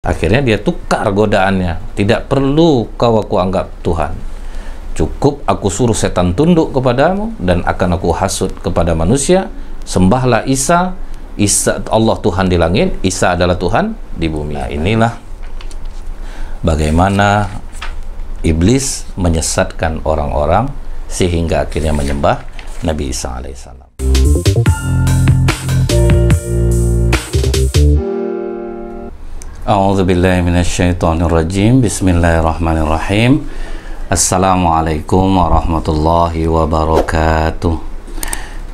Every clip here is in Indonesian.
Akhirnya dia tukar godaannya. Tidak perlu kau aku anggap Tuhan. Cukup aku suruh setan tunduk kepadamu dan akan aku hasut kepada manusia. Sembahlah Isa. Isa Allah Tuhan di langit, Isa adalah Tuhan di bumi. Nah, inilah bagaimana iblis menyesatkan orang-orang sehingga akhirnya menyembah Nabi Isa alaihissalam. A'udzubillahi minasyaitonirrajim. Bismillahirrahmanirrahim. Assalamualaikum warahmatullahi wabarakatuh.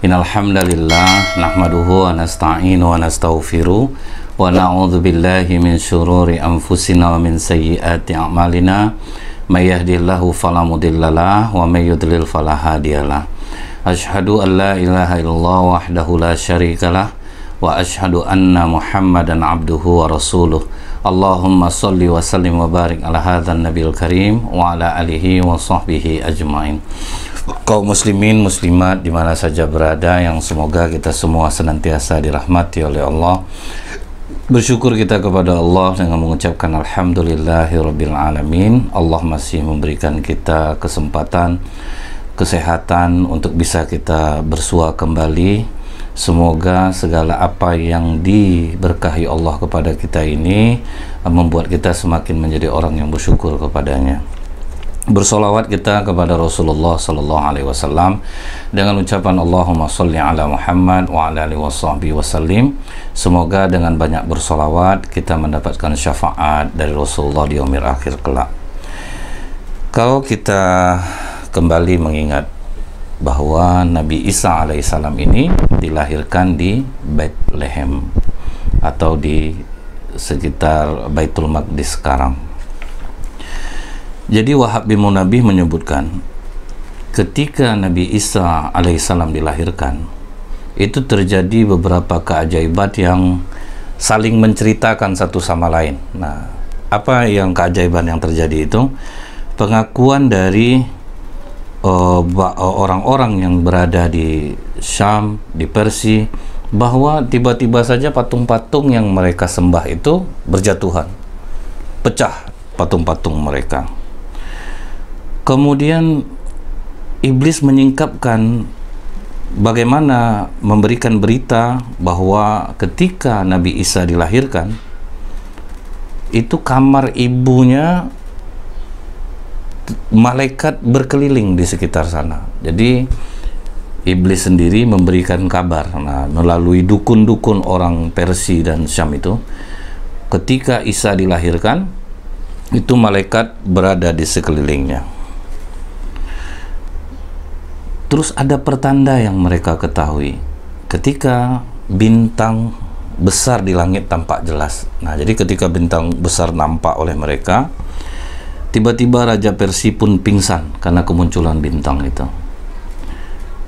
Innal hamdalillah nahmaduhu wa nasta'inu wa nastaghfiruh wa na'udzu billahi min syururi anfusina wa min sayyiati a'malina. May yahdihillahu fala mudhillalah wa may yudlil fala hadiyalah. Asyhadu an la ilaha illallah wahdahu la syarikalah wa asyhadu anna Muhammadan abduhu wa rasuluh. Allahumma salli wa sallim wa barik ala hadzal nabiyil karim wa ala alihi wa sahbihi ajmain. Kaum muslimin muslimat di mana saja berada, yang semoga kita semua senantiasa dirahmati oleh Allah. Bersyukur kita kepada Allah dengan mengucapkan alhamdulillahirabbil alamin. Allah masih memberikan kita kesempatan, kesehatan untuk bisa kita bersua kembali. Semoga segala apa yang diberkahi Allah kepada kita ini membuat kita semakin menjadi orang yang bersyukur kepadanya. Bersolawat kita kepada Rasulullah Sallallahu Alaihi Wasallam dengan ucapan Allahumma sholli ala Muhammad wa ala alihi washabbihi wasallim. Semoga dengan banyak bersolawat kita mendapatkan syafaat dari Rasulullah di yaumil akhir kelak. Kalau kita kembali mengingat bahwa Nabi Isa alaihissalam ini dilahirkan di Bethlehem atau di sekitar Baitul Maqdis sekarang. Jadi Wahab bin Munabih menyebutkan ketika Nabi Isa alaihissalam dilahirkan itu terjadi beberapa keajaiban yang saling menceritakan satu sama lain. Nah, apa yang keajaiban yang terjadi itu? Pengakuan dari orang-orang yang berada di Syam, di Persia, bahwa tiba-tiba saja patung-patung yang mereka sembah itu berjatuhan, pecah patung-patung mereka. Kemudian iblis menyingkapkan bagaimana memberikan berita bahwa ketika Nabi Isa dilahirkan itu kamar ibunya malaikat berkeliling di sekitar sana. Jadi iblis sendiri memberikan kabar, nah, melalui dukun-dukun orang Persia dan Syam itu, ketika Isa dilahirkan itu malaikat berada di sekelilingnya. Terus ada pertanda yang mereka ketahui ketika bintang besar di langit tampak jelas. Nah, jadi ketika bintang besar nampak oleh mereka, tiba-tiba Raja Persia pun pingsan karena kemunculan bintang itu.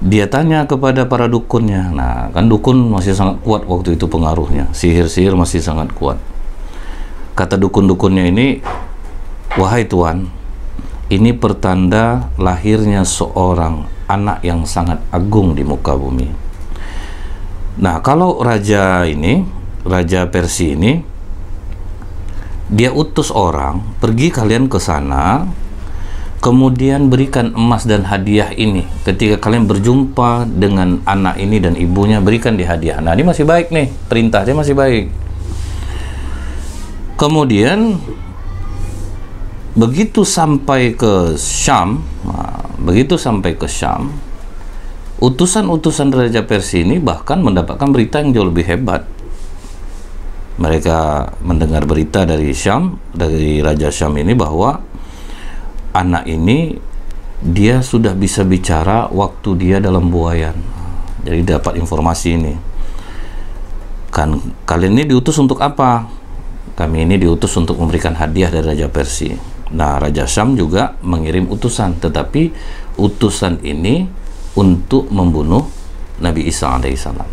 Dia tanya kepada para dukunnya. Nah, kan dukun masih sangat kuat waktu itu pengaruhnya. Sihir-sihir masih sangat kuat. Kata dukun-dukunnya ini, wahai Tuan, ini pertanda lahirnya seorang anak yang sangat agung di muka bumi. Nah, kalau raja ini, Raja Persia ini, dia utus orang, pergi kalian ke sana, kemudian berikan emas dan hadiah ini. Ketika kalian berjumpa dengan anak ini dan ibunya, berikan dia hadiah. Nah, ini masih baik nih, perintahnya masih baik. Kemudian begitu sampai ke Syam, utusan-utusan Raja Persia ini bahkan mendapatkan berita yang jauh lebih hebat. Mereka mendengar berita dari Syam, dari Raja Syam ini, bahwa anak ini dia sudah bisa bicara waktu dia dalam buayan. Jadi dapat informasi ini. Kan kalian ini diutus untuk apa? Kami ini diutus untuk memberikan hadiah dari Raja Persia. Nah, Raja Syam juga mengirim utusan, tetapi utusan ini untuk membunuh Nabi Isa alaihissalam.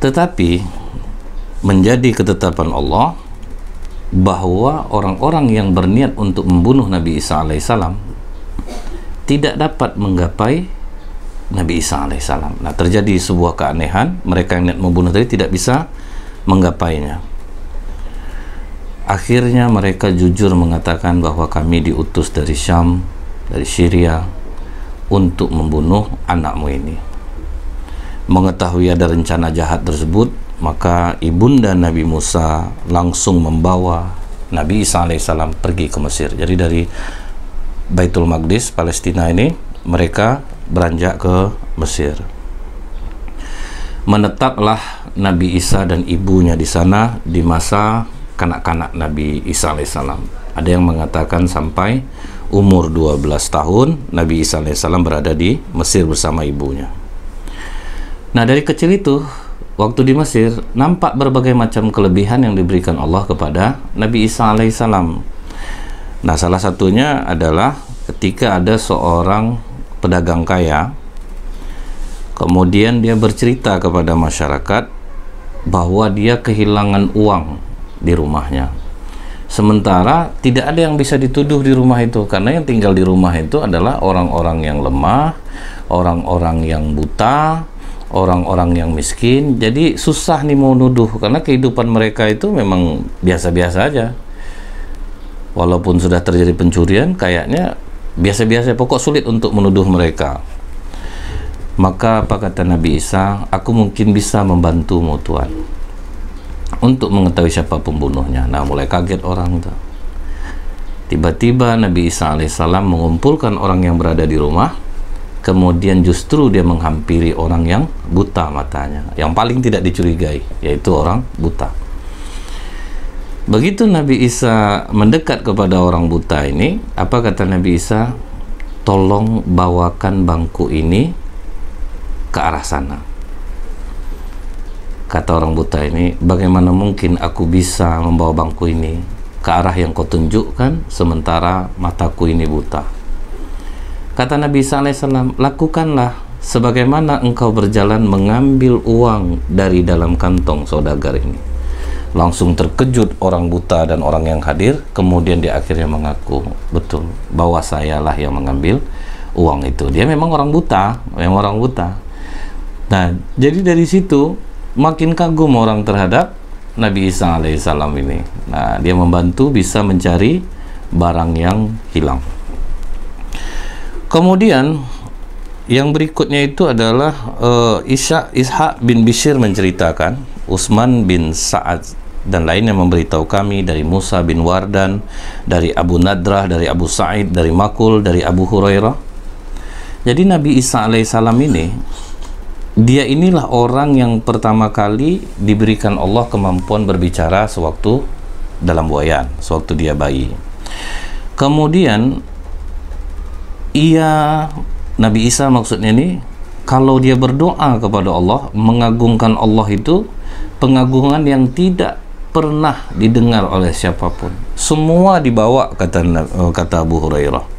Tetapi menjadi ketetapan Allah bahwa orang-orang yang berniat untuk membunuh Nabi Isa alaihissalam tidak dapat menggapai Nabi Isa alaihissalam. Nah, terjadi sebuah keanehan, mereka yang niat membunuh tadi tidak bisa menggapainya. Akhirnya mereka jujur mengatakan bahwa kami diutus dari Syam, dari Syria, untuk membunuh anakmu ini. Mengetahui ada rencana jahat tersebut, maka ibunda Nabi Musa langsung membawa Nabi Isa alaihissalam pergi ke Mesir. Jadi dari Baitul Maqdis, Palestina ini, mereka beranjak ke Mesir. Menetaplah Nabi Isa dan ibunya di sana di masa kanak-kanak Nabi Isa alaihissalam. Ada yang mengatakan sampai umur 12 tahun Nabi Isa alaihissalam berada di Mesir bersama ibunya. Nah, dari kecil itu waktu di Mesir nampak berbagai macam kelebihan yang diberikan Allah kepada Nabi Isa alaihissalam. Nah, salah satunya adalah ketika ada seorang pedagang kaya, kemudian dia bercerita kepada masyarakat bahwa dia kehilangan uang di rumahnya. Sementara tidak ada yang bisa dituduh di rumah itu, karena yang tinggal di rumah itu adalah orang-orang yang lemah, orang-orang yang buta, orang-orang yang miskin. Jadi susah nih mau nuduh, karena kehidupan mereka itu memang biasa-biasa aja. Walaupun sudah terjadi pencurian, kayaknya biasa-biasa, pokok sulit untuk menuduh mereka. Maka apa kata Nabi Isa, aku mungkin bisa membantumu Tuhan untuk mengetahui siapa pembunuhnya. Nah, mulai kaget orang itu. Tiba-tiba Nabi Isa alaihissalam mengumpulkan orang yang berada di rumah, kemudian justru dia menghampiri orang yang buta matanya, yang paling tidak dicurigai, yaitu orang buta. Begitu Nabi Isa mendekat kepada orang buta ini, apa kata Nabi Isa? Tolong bawakan bangku ini ke arah sana. Kata orang buta ini, bagaimana mungkin aku bisa membawa bangku ini ke arah yang kau tunjukkan, sementara mataku ini buta? Kata Nabi Isa alaihissalam, lakukanlah sebagaimana engkau berjalan mengambil uang dari dalam kantong saudagar ini. Langsung terkejut orang buta dan orang yang hadir, kemudian dia akhirnya mengaku, betul, bahwa sayalah yang mengambil uang itu. Dia memang orang buta, Nah, jadi dari situ makin kagum orang terhadap Nabi Isa alaihissalam ini. Nah, dia membantu bisa mencari barang yang hilang. Kemudian yang berikutnya itu adalah Ishaq bin Bishr menceritakan, Utsman bin Sa'ad dan lainnya memberitahu kami dari Musa bin Wardan, dari Abu Nadrah, dari Abu Sa'id, dari Makul, dari Abu Hurairah. Jadi Nabi Isa alaihissalam ini, dia inilah orang yang pertama kali diberikan Allah kemampuan berbicara sewaktu dalam buayan, sewaktu dia bayi. Kemudian Nabi Isa maksudnya ini, kalau dia berdoa kepada Allah, mengagungkan Allah itu pengagungan yang tidak pernah didengar oleh siapapun. Semua dibawa, kata Abu Hurairah.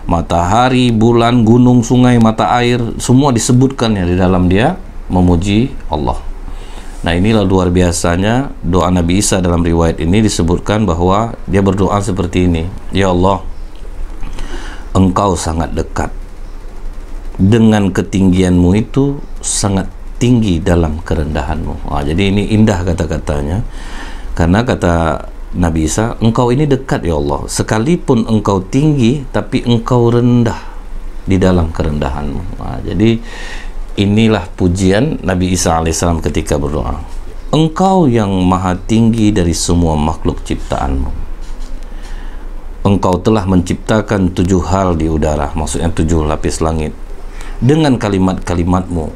Matahari, bulan, gunung, sungai, mata air, semua disebutkan ya di dalam dia memuji Allah. Nah, inilah luar biasanya doa Nabi Isa. Dalam riwayat ini disebutkan bahwa dia berdoa seperti ini, ya Allah, Engkau sangat dekat, dengan ketinggianmu itu sangat tinggi dalam kerendahanmu. Jadi ini indah kata-katanya, karena kata Nabi Isa, engkau ini dekat ya Allah, sekalipun engkau tinggi tapi engkau rendah di dalam kerendahanmu. Jadi inilah pujian Nabi Isa alaihissalam ketika berdoa, engkau yang maha tinggi dari semua makhluk ciptaanmu. Engkau telah menciptakan 7 hal di udara, maksudnya 7 lapis langit, dengan kalimat-kalimatmu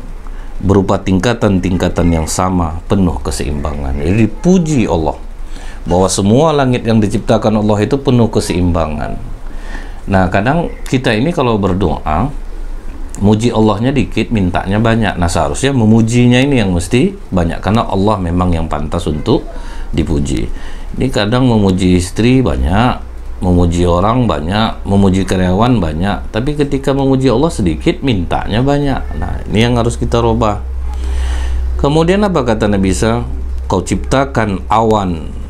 berupa tingkatan-tingkatan yang sama, penuh keseimbangan. Jadi dipuji Allah bahwa semua langit yang diciptakan Allah itu penuh keseimbangan. Nah, kadang kita ini kalau berdoa, muji Allahnya dikit, mintanya banyak. Nah, seharusnya memujinya ini yang mesti banyak, karena Allah memang yang pantas untuk dipuji. Ini kadang memuji istri banyak, memuji orang banyak, memuji karyawan banyak, tapi ketika memuji Allah sedikit, mintanya banyak. Nah, ini yang harus kita rubah. Kemudian apa kata Nabi Isa? Kau ciptakan awan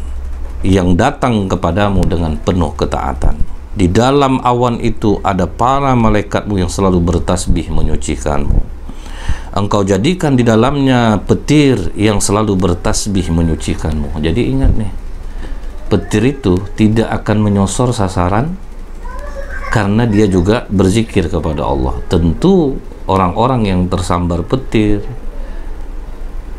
yang datang kepadamu dengan penuh ketaatan. Di dalam awan itu ada para malaikatmu yang selalu bertasbih menyucikanmu. Engkau jadikan di dalamnya petir yang selalu bertasbih menyucikanmu. Jadi ingat nih, petir itu tidak akan menyosor sasaran karena dia juga berzikir kepada Allah. Tentu orang-orang yang tersambar petir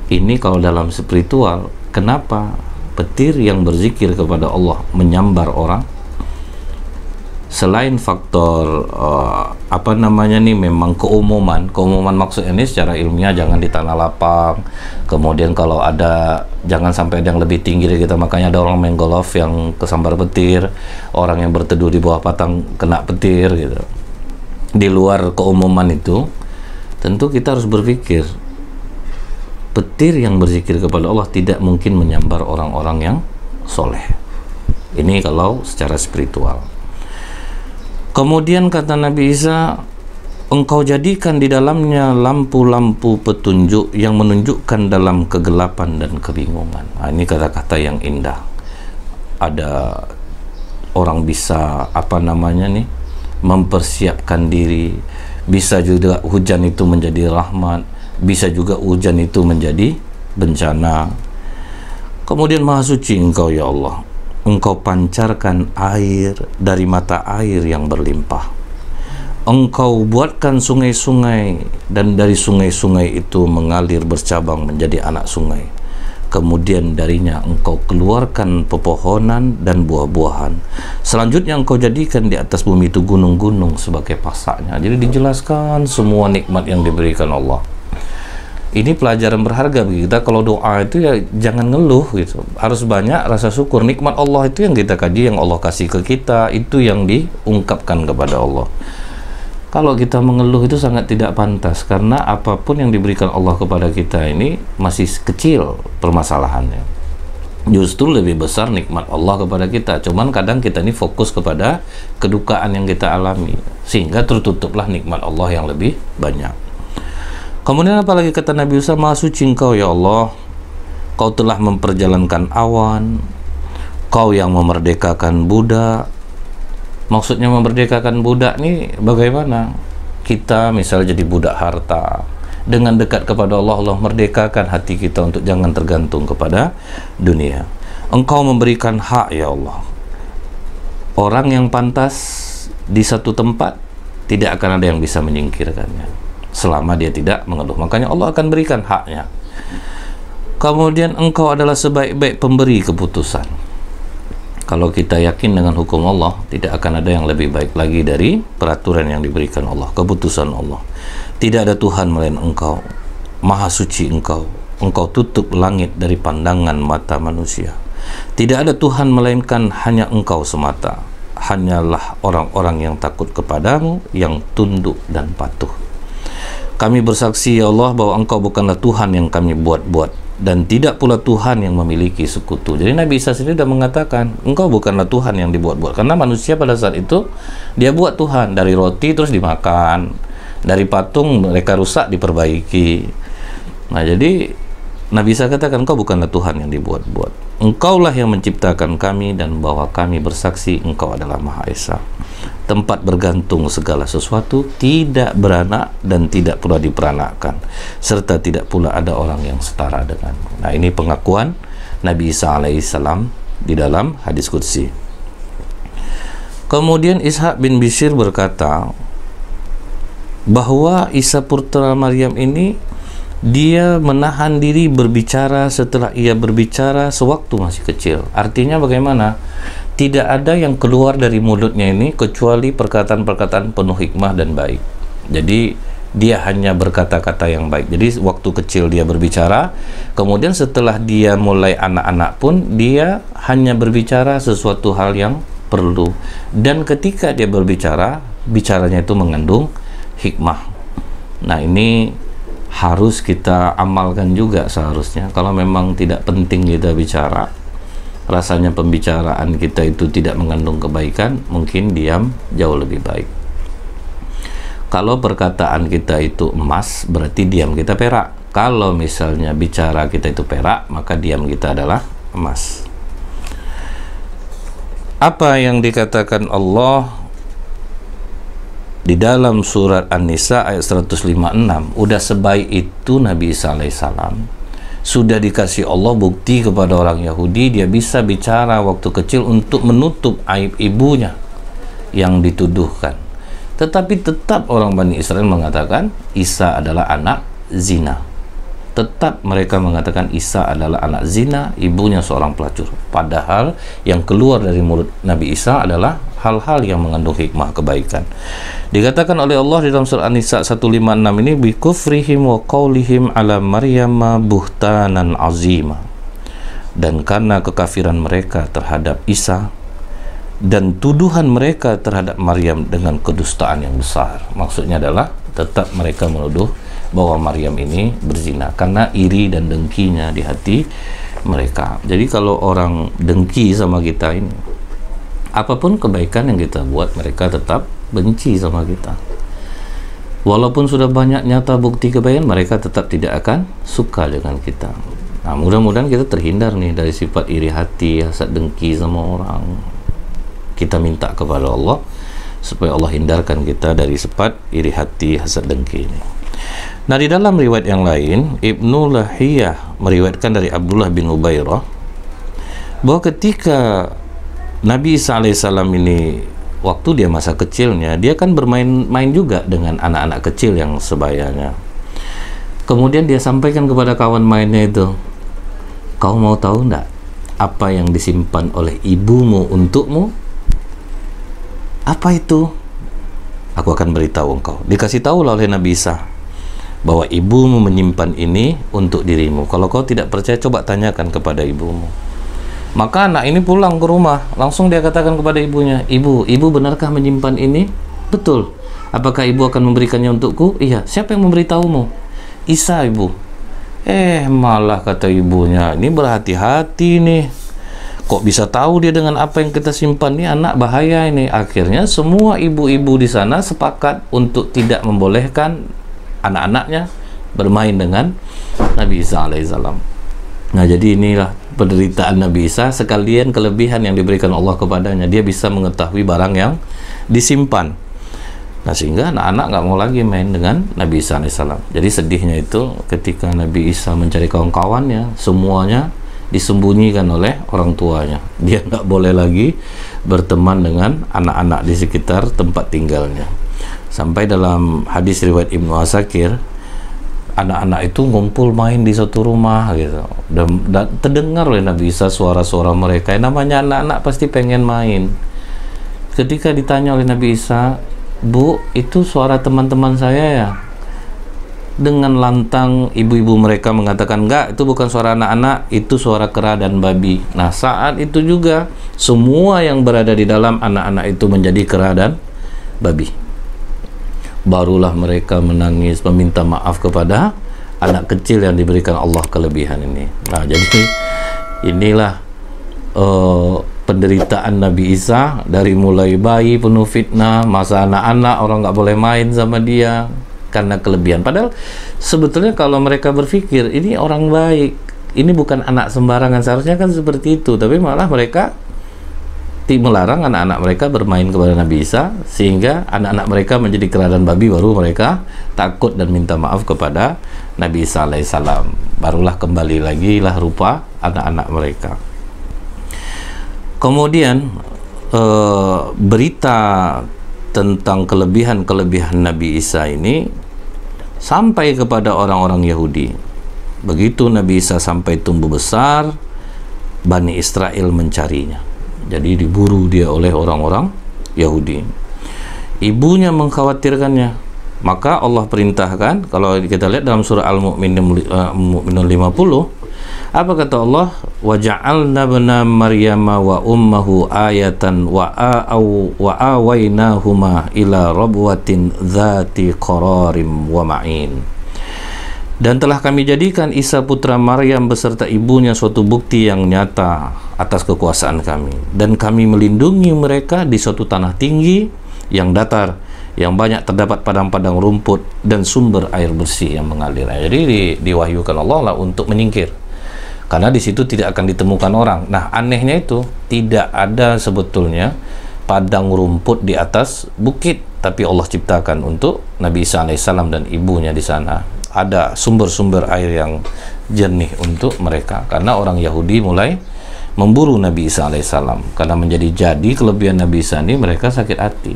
ini kalau dalam spiritual, kenapa petir yang berzikir kepada Allah menyambar orang? Selain faktor memang keumuman maksudnya ini secara ilmiah, jangan di tanah lapang, kemudian kalau ada jangan sampai ada yang lebih tinggi dari kita, makanya ada orang main golf yang kesambar petir, orang yang berteduh di bawah patang kena petir gitu. Di luar keumuman itu, tentu kita harus berpikir, petir yang berzikir kepada Allah tidak mungkin menyambar orang-orang yang soleh. Ini kalau secara spiritual. Kemudian kata Nabi Isa, engkau jadikan di dalamnya lampu-lampu petunjuk yang menunjukkan dalam kegelapan dan kebingungan. Nah, ini kata-kata yang indah. Ada orang bisa mempersiapkan diri, bisa juga hujan itu menjadi rahmat, bisa juga hujan itu menjadi bencana. Kemudian maha suci engkau ya Allah, engkau pancarkan air dari mata air yang berlimpah. Engkau buatkan sungai-sungai, dan dari sungai-sungai itu mengalir bercabang menjadi anak sungai. Kemudian darinya engkau keluarkan pepohonan dan buah-buahan. Selanjutnya engkau jadikan di atas bumi itu gunung-gunung sebagai pasaknya. Jadi dijelaskan semua nikmat yang diberikan Allah. Ini pelajaran berharga bagi kita. Kalau doa itu ya jangan ngeluh gitu, harus banyak rasa syukur. Nikmat Allah itu yang kita kaji, yang Allah kasih ke kita, itu yang diungkapkan kepada Allah. Kalau kita mengeluh itu sangat tidak pantas, karena apapun yang diberikan Allah kepada kita ini masih kecil permasalahannya. Justru lebih besar nikmat Allah kepada kita. Cuman kadang kita ini fokus kepada kedukaan yang kita alami, sehingga tertutuplah nikmat Allah yang lebih banyak. Kemudian apalagi kata Nabi Musa, maha suci engkau ya Allah, kau telah memperjalankan awan, kau yang memerdekakan budak. Maksudnya memerdekakan budak nih bagaimana? Kita misal jadi budak harta, dengan dekat kepada Allah, Allah merdekakan hati kita untuk jangan tergantung kepada dunia. Engkau memberikan hak ya Allah. Orang yang pantas di satu tempat tidak akan ada yang bisa menyingkirkannya selama dia tidak mengeluh, makanya Allah akan berikan haknya. Kemudian engkau adalah sebaik-baik pemberi keputusan. Kalau kita yakin dengan hukum Allah, tidak akan ada yang lebih baik lagi dari peraturan yang diberikan Allah, keputusan Allah. Tidak ada Tuhan melain engkau, maha suci engkau, engkau tutup langit dari pandangan mata manusia. Tidak ada Tuhan melainkan hanya engkau semata, hanyalah orang-orang yang takut kepadamu, yang tunduk dan patuh. Kami bersaksi ya Allah bahwa engkau bukanlah Tuhan yang kami buat-buat, dan tidak pula Tuhan yang memiliki sekutu. Jadi Nabi Isa sendiri sudah mengatakan engkau bukanlah Tuhan yang dibuat-buat, karena manusia pada saat itu dia buat Tuhan. Dari roti terus dimakan, dari patung mereka rusak diperbaiki. Nah jadi Nabi Isa katakan engkau bukanlah Tuhan yang dibuat-buat, engkaulah yang menciptakan kami, dan bahwa kami bersaksi engkau adalah Maha Esa, tempat bergantung segala sesuatu, tidak beranak dan tidak pula diperanakkan, serta tidak pula ada orang yang setara denganmu. Nah ini pengakuan Nabi Isa alaihissalam di dalam hadis qudsi. Kemudian Ishaq bin Bishr berkata bahwa Isa putra Maryam ini dia menahan diri berbicara setelah ia berbicara sewaktu masih kecil. Artinya bagaimana? Tidak ada yang keluar dari mulutnya ini kecuali perkataan-perkataan penuh hikmah dan baik. Jadi dia hanya berkata-kata yang baik. Jadi waktu kecil dia berbicara, kemudian setelah dia mulai anak-anak pun dia hanya berbicara sesuatu hal yang perlu. Dan ketika dia berbicara, bicaranya itu mengandung hikmah. Nah ini harus kita amalkan juga seharusnya. Kalau memang tidak penting kita bicara, rasanya pembicaraan kita itu tidak mengandung kebaikan, mungkin diam jauh lebih baik. Kalau perkataan kita itu emas, berarti diam kita perak. Kalau misalnya bicara kita itu perak, maka diam kita adalah emas. Apa yang dikatakan Allah di dalam surat An-Nisa ayat 156, udah sebaik itu Nabi Isa alaihissalam, sudah dikasih Allah bukti kepada orang Yahudi, dia bisa bicara waktu kecil untuk menutup aib ibunya yang dituduhkan. Tetapi tetap orang Bani Israel mengatakan Isa adalah anak zina. Tetap mereka mengatakan Isa adalah anak zina, ibunya seorang pelacur. Padahal yang keluar dari mulut Nabi Isa adalah hal-hal yang mengandung hikmah kebaikan. Dikatakan oleh Allah di dalam surah An-Nisa 156 ini, bi kufrihim wa qaulihim ala Maryam buhtanan azima. Dan karena kekafiran mereka terhadap Isa dan tuduhan mereka terhadap Maryam dengan kedustaan yang besar. Maksudnya adalah tetap mereka menuduh bahwa Maryam ini berzina karena iri dan dengkinya di hati mereka. Jadi kalau orang dengki sama kita ini, apapun kebaikan yang kita buat, mereka tetap benci sama kita. Walaupun sudah banyak nyata bukti kebaikan, mereka tetap tidak akan suka dengan kita. Nah, mudah-mudahan kita terhindar nih dari sifat iri hati, hasad, dengki sama orang. Kita minta kepada Allah supaya Allah hindarkan kita dari sifat iri hati, hasad, dengki ini. Nah, di dalam riwayat yang lain, Ibnu Lahiyah meriwayatkan dari Abdullah bin Ubairah bahwa ketika Nabi Isa alaihissalam ini, waktu dia masa kecilnya, dia kan bermain-main juga dengan anak-anak kecil yang sebayanya. Kemudian dia sampaikan kepada kawan mainnya itu, kau mau tahu enggak apa yang disimpan oleh ibumu untukmu? Apa itu? Aku akan beritahu engkau. Dikasih tahu oleh Nabi Isa bahwa ibumu menyimpan ini untuk dirimu. Kalau kau tidak percaya, coba tanyakan kepada ibumu. Maka anak ini pulang ke rumah, langsung dia katakan kepada ibunya, ibu benarkah menyimpan ini? Betul. Apakah ibu akan memberikannya untukku? Iya. Siapa yang memberitahumu? Isa, ibu. Malah kata ibunya, ini berhati-hati nih. Kok bisa tahu dia dengan apa yang kita simpan nih, anak bahaya ini. Akhirnya semua ibu-ibu di sana sepakat untuk tidak membolehkan anak-anaknya bermain dengan Nabi Isa alaihissalam. Nah, jadi inilah penderitaan Nabi Isa sekalian kelebihan yang diberikan Allah kepadanya. Dia bisa mengetahui barang yang disimpan. Nah, sehingga anak-anak nggak mau lagi main dengan Nabi Isa alaihissalam. Jadi sedihnya itu ketika Nabi Isa mencari kawan-kawannya, semuanya disembunyikan oleh orang tuanya. Dia nggak boleh lagi berteman dengan anak-anak di sekitar tempat tinggalnya. Sampai dalam hadis riwayat Ibnu Asakir, anak-anak itu ngumpul main di satu rumah gitu. Dan terdengar oleh Nabi Isa suara-suara mereka. Yang namanya anak-anak pasti pengen main. Ketika ditanya oleh Nabi Isa, Bu, itu suara teman-teman saya ya? Dengan lantang ibu-ibu mereka mengatakan, enggak, itu bukan suara anak-anak, itu suara kera dan babi. Nah, saat itu juga semua yang berada di dalam anak-anak itu menjadi kera dan babi. Barulah mereka menangis meminta maaf kepada anak kecil yang diberikan Allah kelebihan ini. Nah, jadi inilah penderitaan Nabi Isa, dari mulai bayi penuh fitnah, masa anak-anak orang nggak boleh main sama dia karena kelebihan. Padahal sebetulnya kalau mereka berpikir ini orang baik, ini bukan anak sembarangan, seharusnya kan seperti itu, tapi malah mereka melarang anak-anak mereka bermain kepada Nabi Isa, sehingga anak-anak mereka menjadi kera dan babi. Baru mereka takut dan minta maaf kepada Nabi Isa alaihissalam. Barulah kembali lagi lah rupa anak-anak mereka. Kemudian berita tentang kelebihan-kelebihan Nabi Isa ini sampai kepada orang-orang Yahudi. Begitu Nabi Isa sampai tumbuh besar, Bani Israel mencarinya. Jadi diburu dia oleh orang-orang Yahudi. Ibunya mengkhawatirkannya. Maka Allah perintahkan, kalau kita lihat dalam surah Al-Mu'minun 50, apa kata Allah? Waja'alna bana Maryama wa ummahu ayatan wa awaynahuma ila rabwatin dzati qararim wa ma'in. Dan telah kami jadikan Isa putra Maryam beserta ibunya suatu bukti yang nyata atas kekuasaan kami, dan kami melindungi mereka di suatu tanah tinggi yang datar, yang banyak terdapat padang-padang rumput dan sumber air bersih yang mengalir. Jadi diwahyukan Allah lah untuk menyingkir, karena di situ tidak akan ditemukan orang. Nah, anehnya itu tidak ada sebetulnya padang rumput di atas bukit, tapi Allah ciptakan untuk Nabi Isa alaihissalam dan ibunya di sana. Ada sumber-sumber air yang jernih untuk mereka, karena orang Yahudi mulai memburu Nabi Isa alaihissalam. Karena menjadi jadi kelebihan Nabi Isa ini, mereka sakit hati,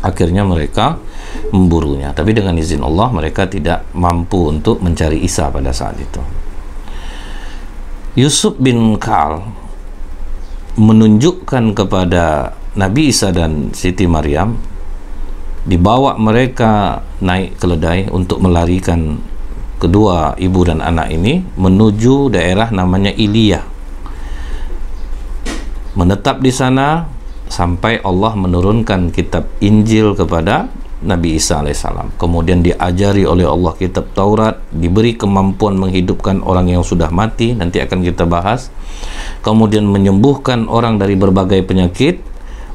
akhirnya mereka memburunya. Tapi dengan izin Allah mereka tidak mampu untuk mencari Isa pada saat itu. Yusuf bin Ka'al menunjukkan kepada Nabi Isa dan Siti Maryam, dibawa mereka naik keledai untuk melarikan kedua ibu dan anak ini menuju daerah namanya Iliyah. Menetap di sana sampai Allah menurunkan kitab Injil kepada Nabi Isa alaihissalam. Kemudian diajari oleh Allah kitab Taurat, diberi kemampuan menghidupkan orang yang sudah mati, nanti akan kita bahas. Kemudian menyembuhkan orang dari berbagai penyakit,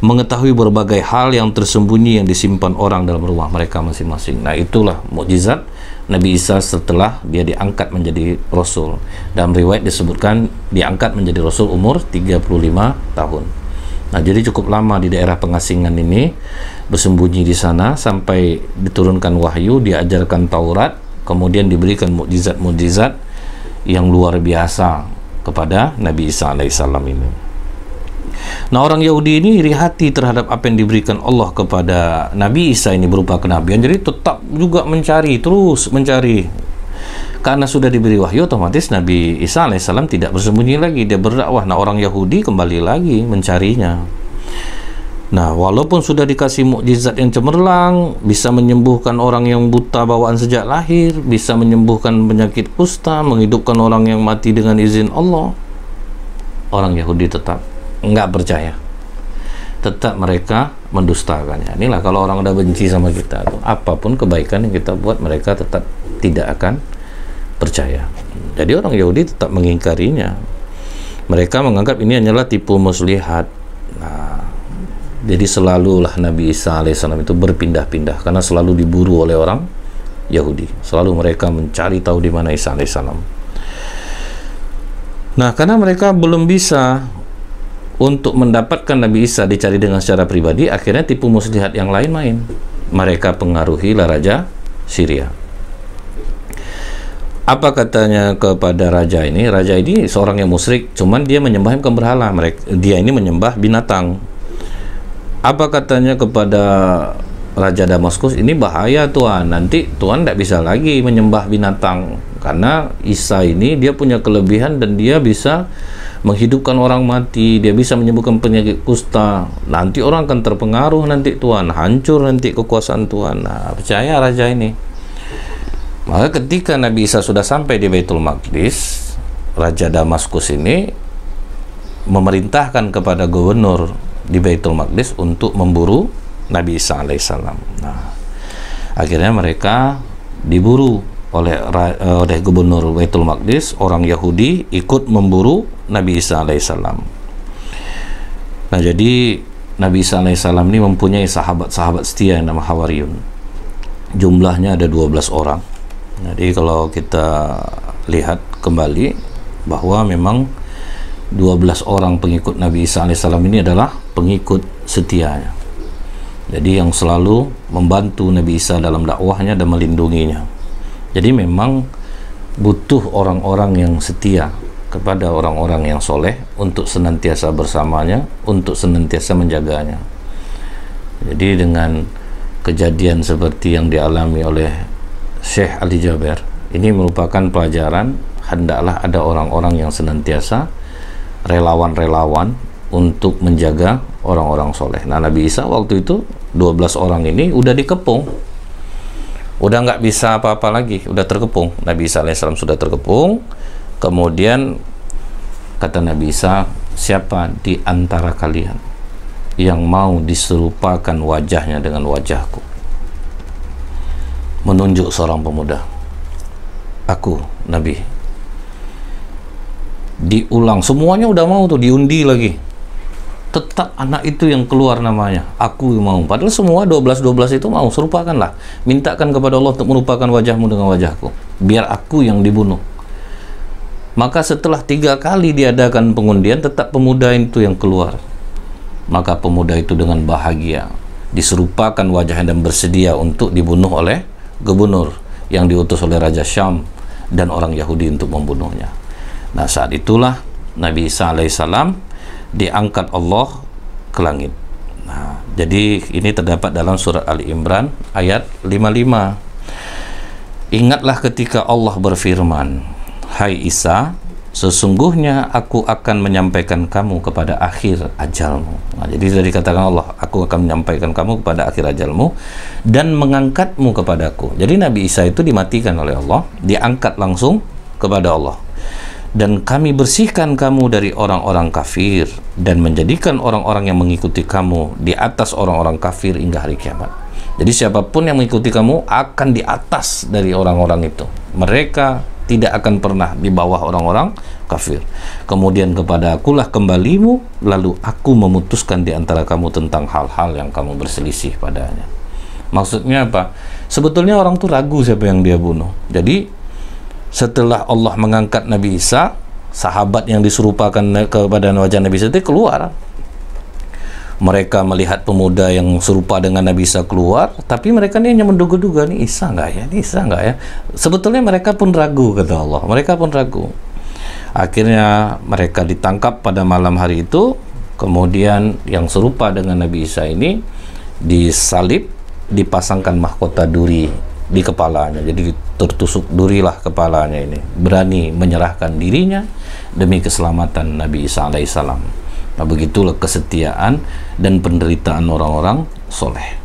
mengetahui berbagai hal yang tersembunyi yang disimpan orang dalam rumah mereka masing-masing. Nah, itulah mukjizat Nabi Isa setelah dia diangkat menjadi Rasul. Dalam riwayat disebutkan diangkat menjadi Rasul umur 35 tahun. Nah, jadi cukup lama di daerah pengasingan ini, bersembunyi di sana sampai diturunkan wahyu, diajarkan Taurat, kemudian diberikan mukjizat-mukjizat yang luar biasa kepada Nabi Isa alaihissalam ini. Nah, orang Yahudi ini iri hati terhadap apa yang diberikan Allah kepada Nabi Isa ini berupa kenabian, jadi tetap juga mencari, terus mencari. Karena sudah diberi wahyu, otomatis Nabi Isa alaihissalam tidak bersembunyi lagi, dia berdakwah. Nah, orang Yahudi kembali lagi mencarinya. Nah, walaupun sudah dikasih mukjizat yang cemerlang, bisa menyembuhkan orang yang buta bawaan sejak lahir, bisa menyembuhkan penyakit kusta, menghidupkan orang yang mati dengan izin Allah, orang Yahudi tetap enggak percaya, tetap mereka mendustakannya. Inilah kalau orang udah benci sama kita, apapun kebaikan yang kita buat, mereka tetap tidak akan percaya. Jadi orang Yahudi tetap mengingkarinya. Mereka menganggap ini hanyalah tipu muslihat. Nah, jadi selalulah Nabi Isa alaihissalam itu berpindah-pindah karena selalu diburu oleh orang Yahudi. Selalu mereka mencari tahu di mana Isa alaihissalam. Nah, karena mereka belum bisa untuk mendapatkan Nabi Isa dicari dengan secara pribadi, akhirnya tipu muslihat yang lain main. Mereka pengaruhilah Raja Syria. Apa katanya kepada raja ini? Raja ini seorang yang musyrik, cuman dia menyembah bukan berhala. Dia ini menyembah binatang. Apa katanya kepada Raja Damaskus? Ini bahaya Tuan, nanti Tuan tidak bisa lagi menyembah binatang, karena Isa ini dia punya kelebihan dan dia bisa menghidupkan orang mati, dia bisa menyembuhkan penyakit kusta. Nanti orang akan terpengaruh nanti Tuan, hancur nanti kekuasaan Tuan. Nah, percaya raja ini. Maka ketika Nabi Isa sudah sampai di Baitul Maqdis, Raja Damaskus ini memerintahkan kepada gubernur di Baitul Maqdis untuk memburu Nabi Isa alaihissalam. Nah, akhirnya mereka diburu oleh gubernur Baitul Maqdis. Orang Yahudi ikut memburu Nabi Isa alaihissalam. Nah, jadi Nabi Isa alaihissalam ini mempunyai sahabat-sahabat setia yang nama Hawariyun. Jumlahnya ada 12 orang. Jadi kalau kita lihat kembali bahwa memang 12 orang pengikut Nabi Isa alaihissalam ini adalah pengikut setianya. Jadi yang selalu membantu Nabi Isa dalam dakwahnya dan melindunginya. Jadi memang butuh orang-orang yang setia kepada orang-orang yang soleh untuk senantiasa bersamanya, untuk senantiasa menjaganya. Jadi dengan kejadian seperti yang dialami oleh Syekh Ali Jaber, ini merupakan pelajaran, hendaklah ada orang-orang yang senantiasa relawan-relawan untuk menjaga orang-orang soleh. Nah, Nabi Isa waktu itu 12 orang ini udah dikepung, udah nggak bisa apa-apa lagi, udah terkepung. Nabi Isa alaihissalam sudah terkepung. Kemudian kata Nabi Isa, siapa di antara kalian yang mau diserupakan wajahnya dengan wajahku? Menunjuk seorang pemuda. Aku, Nabi. Diulang, semuanya udah mau tuh, diundi lagi. Tetap anak itu yang keluar namanya, aku mau. Padahal semua 12 itu mau, serupakanlah. Mintakan kepada Allah untuk merupakan wajahmu dengan wajahku, biar aku yang dibunuh. Maka setelah 3 kali diadakan pengundian, tetap pemuda itu yang keluar. Maka pemuda itu dengan bahagia diserupakan wajahnya dan bersedia untuk dibunuh oleh gubernur yang diutus oleh Raja Syam dan orang Yahudi untuk membunuhnya. Nah, saat itulah Nabi Isa alaihissalam diangkat Allah ke langit. Nah, jadi ini terdapat dalam surat Ali Imran ayat 55. Ingatlah ketika Allah berfirman, "Hai Isa, sesungguhnya aku akan menyampaikan kamu kepada akhir ajalmu." Nah, jadi sudah dikatakan Allah, aku akan menyampaikan kamu kepada akhir ajalmu dan mengangkatmu kepadaku. Jadi Nabi Isa itu dimatikan oleh Allah, diangkat langsung kepada Allah. Dan kami bersihkan kamu dari orang-orang kafir dan menjadikan orang-orang yang mengikuti kamu di atas orang-orang kafir hingga hari kiamat. Jadi siapapun yang mengikuti kamu akan di atas dari orang-orang itu. Mereka tidak akan pernah di bawah orang-orang kafir. Kemudian kepada akulah kembalimu, lalu aku memutuskan di antara kamu tentang hal-hal yang kamu berselisih padanya. Maksudnya apa? Sebetulnya orang tuh ragu siapa yang dia bunuh. Jadi setelah Allah mengangkat Nabi Isa, sahabat yang diserupakan kepada wajah Nabi Isa itu keluar. Mereka melihat pemuda yang serupa dengan Nabi Isa keluar, tapi mereka ini hanya menduga-duga, nih Isa nggak ya, nih Isa nggak ya. Sebetulnya mereka pun ragu, kata Allah. Mereka pun ragu. Akhirnya mereka ditangkap pada malam hari itu. Kemudian yang serupa dengan Nabi Isa ini disalib, dipasangkan mahkota duri di kepalanya. Jadi tertusuk durilah kepalanya ini. Berani menyerahkan dirinya demi keselamatan Nabi Isa alaihissalam. Nah, begitulah kesetiaan dan penderitaan orang-orang soleh.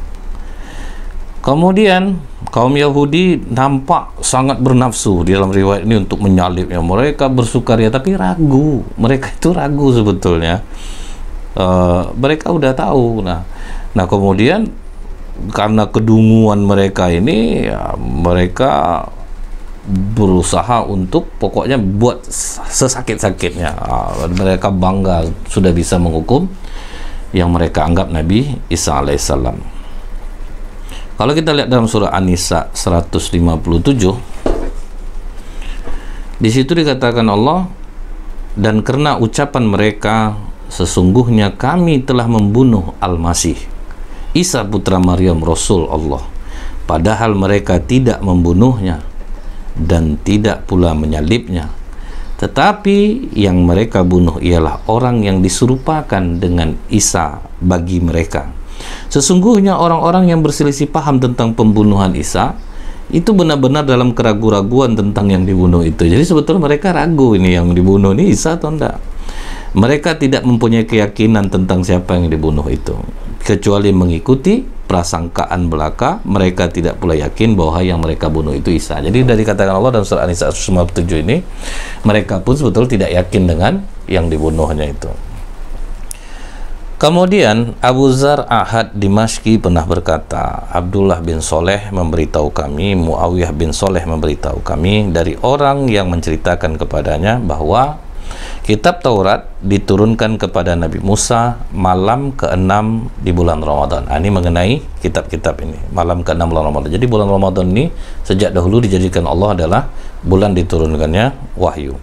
Kemudian kaum Yahudi nampak sangat bernafsu di dalam riwayat ini untuk menyalibnya. Mereka bersukaria tapi ragu. Mereka itu ragu sebetulnya. Mereka udah tahu. Nah kemudian karena kedunguan mereka ini, ya, mereka berusaha untuk pokoknya buat sesakit-sakitnya. Mereka bangga sudah bisa menghukum yang mereka anggap Nabi Isa alaihissalam. Kalau kita lihat dalam surah An-Nisa 157, di situ dikatakan Allah, dan karena ucapan mereka, sesungguhnya kami telah membunuh Al-Masih Isa putra Maryam Rasul Allah, padahal mereka tidak membunuhnya dan tidak pula menyalibnya, tetapi yang mereka bunuh ialah orang yang diserupakan dengan Isa bagi mereka. Sesungguhnya orang-orang yang berselisih paham tentang pembunuhan Isa itu benar-benar dalam keraguan-raguan tentang yang dibunuh itu. Jadi sebetulnya mereka ragu, ini yang dibunuh ini Isa atau enggak. Mereka tidak mempunyai keyakinan tentang siapa yang dibunuh itu, kecuali mengikuti prasangkaan belaka. Mereka tidak pula yakin bahwa yang mereka bunuh itu Isa. Jadi dari katakan Allah dalam surah An-Nisa 157 ini, mereka pun sebetulnya tidak yakin dengan yang dibunuhnya itu. Kemudian Abu Zar Ahad Dimashqi pernah berkata, Abdullah bin Soleh memberitahu kami, Muawiyah bin Soleh memberitahu kami dari orang yang menceritakan kepadanya bahwa kitab Taurat diturunkan kepada Nabi Musa malam ke-6 di bulan Ramadan. Ini mengenai kitab-kitab ini, malam ke-6 bulan Ramadan. Jadi bulan Ramadan ini sejak dahulu dijadikan Allah adalah bulan diturunkannya wahyu.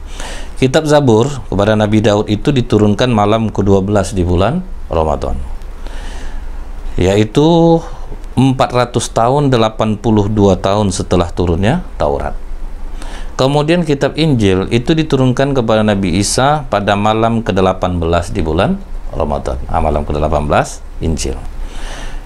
Kitab Zabur kepada Nabi Daud itu diturunkan malam ke-12 di bulan Ramadan, yaitu 400 tahun 82 tahun setelah turunnya Taurat. Kemudian kitab Injil itu diturunkan kepada Nabi Isa pada malam ke-18 di bulan Ramadan. Malam ke-18 Injil.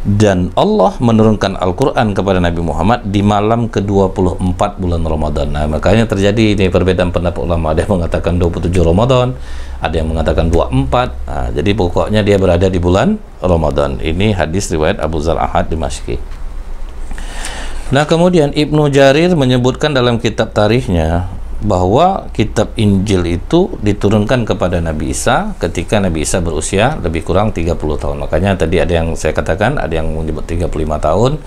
Dan Allah menurunkan Al-Quran kepada Nabi Muhammad di malam ke-24 bulan Ramadan. Nah, makanya terjadi ini perbedaan pendapat ulama. Ada yang mengatakan 27 Ramadan, ada yang mengatakan 24. Nah, jadi pokoknya dia berada di bulan Ramadan. Ini hadis riwayat Abu Zar Ahad Dimashqi. Nah, kemudian Ibnu Jarir menyebutkan dalam kitab tarikhnya bahwa kitab Injil itu diturunkan kepada Nabi Isa ketika Nabi Isa berusia lebih kurang 30 tahun. Makanya tadi ada yang saya katakan, ada yang menyebut 35 tahun.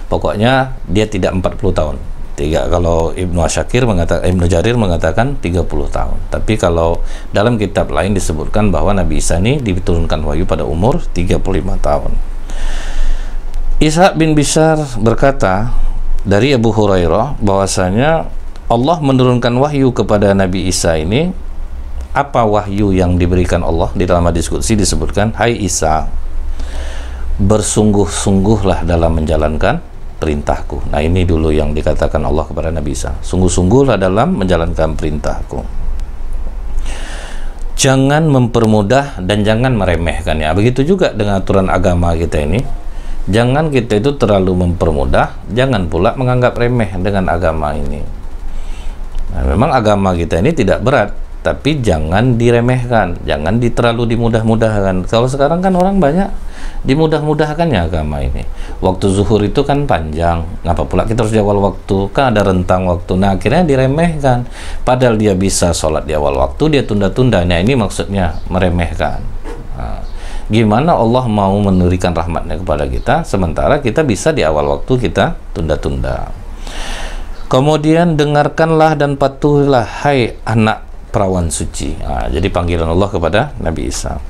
Pokoknya dia tidak 40 tahun. Kalau Ibnu Jarir mengatakan 30 tahun. Tapi kalau dalam kitab lain disebutkan bahwa Nabi Isa ini diturunkan wahyu pada umur 35 tahun. Ishaq bin Bishar berkata dari Abu Hurairah bahwasanya Allah menurunkan wahyu kepada Nabi Isa ini. Apa wahyu yang diberikan Allah? Di dalam hadis qudsi disebutkan, hai Isa, bersungguh-sungguhlah dalam menjalankan perintahku. Nah, ini dulu yang dikatakan Allah kepada Nabi Isa, sungguh-sungguhlah dalam menjalankan perintahku. Jangan mempermudah dan jangan meremehkan, ya. Begitu juga dengan aturan agama kita ini. Jangan kita itu terlalu mempermudah, jangan pula menganggap remeh dengan agama ini. Nah, memang agama kita ini tidak berat, tapi jangan diremehkan, jangan terlalu dimudah-mudahkan. Kalau sekarang kan orang banyak dimudah-mudahkannya agama ini. Waktu zuhur itu kan panjang, ngapa pula kita harus di awal waktu, kan ada rentang waktu. Nah, akhirnya diremehkan, padahal dia bisa sholat di awal waktu, dia tunda-tunda. Nah, ini maksudnya meremehkan. Nah, gimana Allah mau memberikan rahmatnya kepada kita, sementara kita bisa di awal waktu kita tunda-tunda. Kemudian dengarkanlah dan patuhilah, hai anak perawan suci. Nah, jadi panggilan Allah kepada Nabi Isa.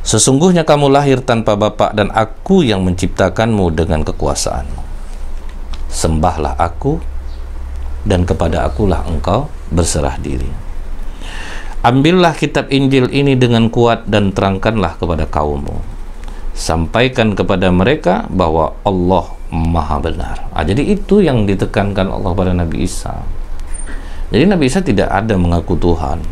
Sesungguhnya kamu lahir tanpa bapak dan aku yang menciptakanmu dengan kekuasaanmu. Sembahlah aku dan kepada akulah engkau berserah diri. Ambillah kitab Injil ini dengan kuat dan terangkanlah kepada kaummu. Sampaikan kepada mereka bahwa Allah Maha benar. Nah, jadi itu yang ditekankan Allah pada Nabi Isa. Jadi Nabi Isa tidak ada mengaku Tuhan.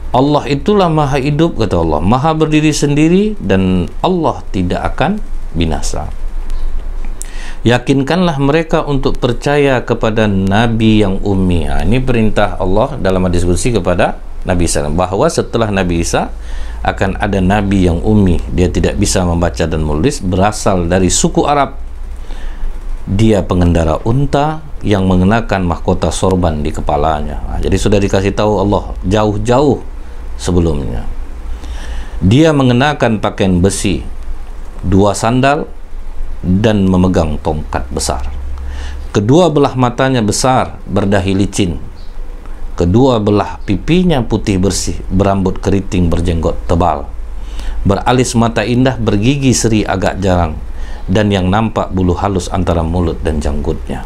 Allah itulah maha hidup, kata Allah, maha berdiri sendiri, dan Allah tidak akan binasa. Yakinkanlah mereka untuk percaya kepada Nabi yang ummi. Nah, ini perintah Allah dalam diskusi kepada Nabi Isa, bahwa setelah Nabi Isa akan ada Nabi yang ummi. Dia tidak bisa membaca dan menulis, berasal dari suku Arab. Dia pengendara unta yang mengenakan mahkota sorban di kepalanya. Nah, jadi sudah dikasih tahu Allah jauh-jauh sebelumnya. Dia mengenakan pakaian besi, 2 sandal, dan memegang tongkat besar. Kedua belah matanya besar, berdahi licin. Kedua belah pipinya putih bersih, berambut keriting, berjenggot tebal. Beralis mata indah, bergigi seri agak jarang, dan yang nampak bulu halus antara mulut dan janggutnya.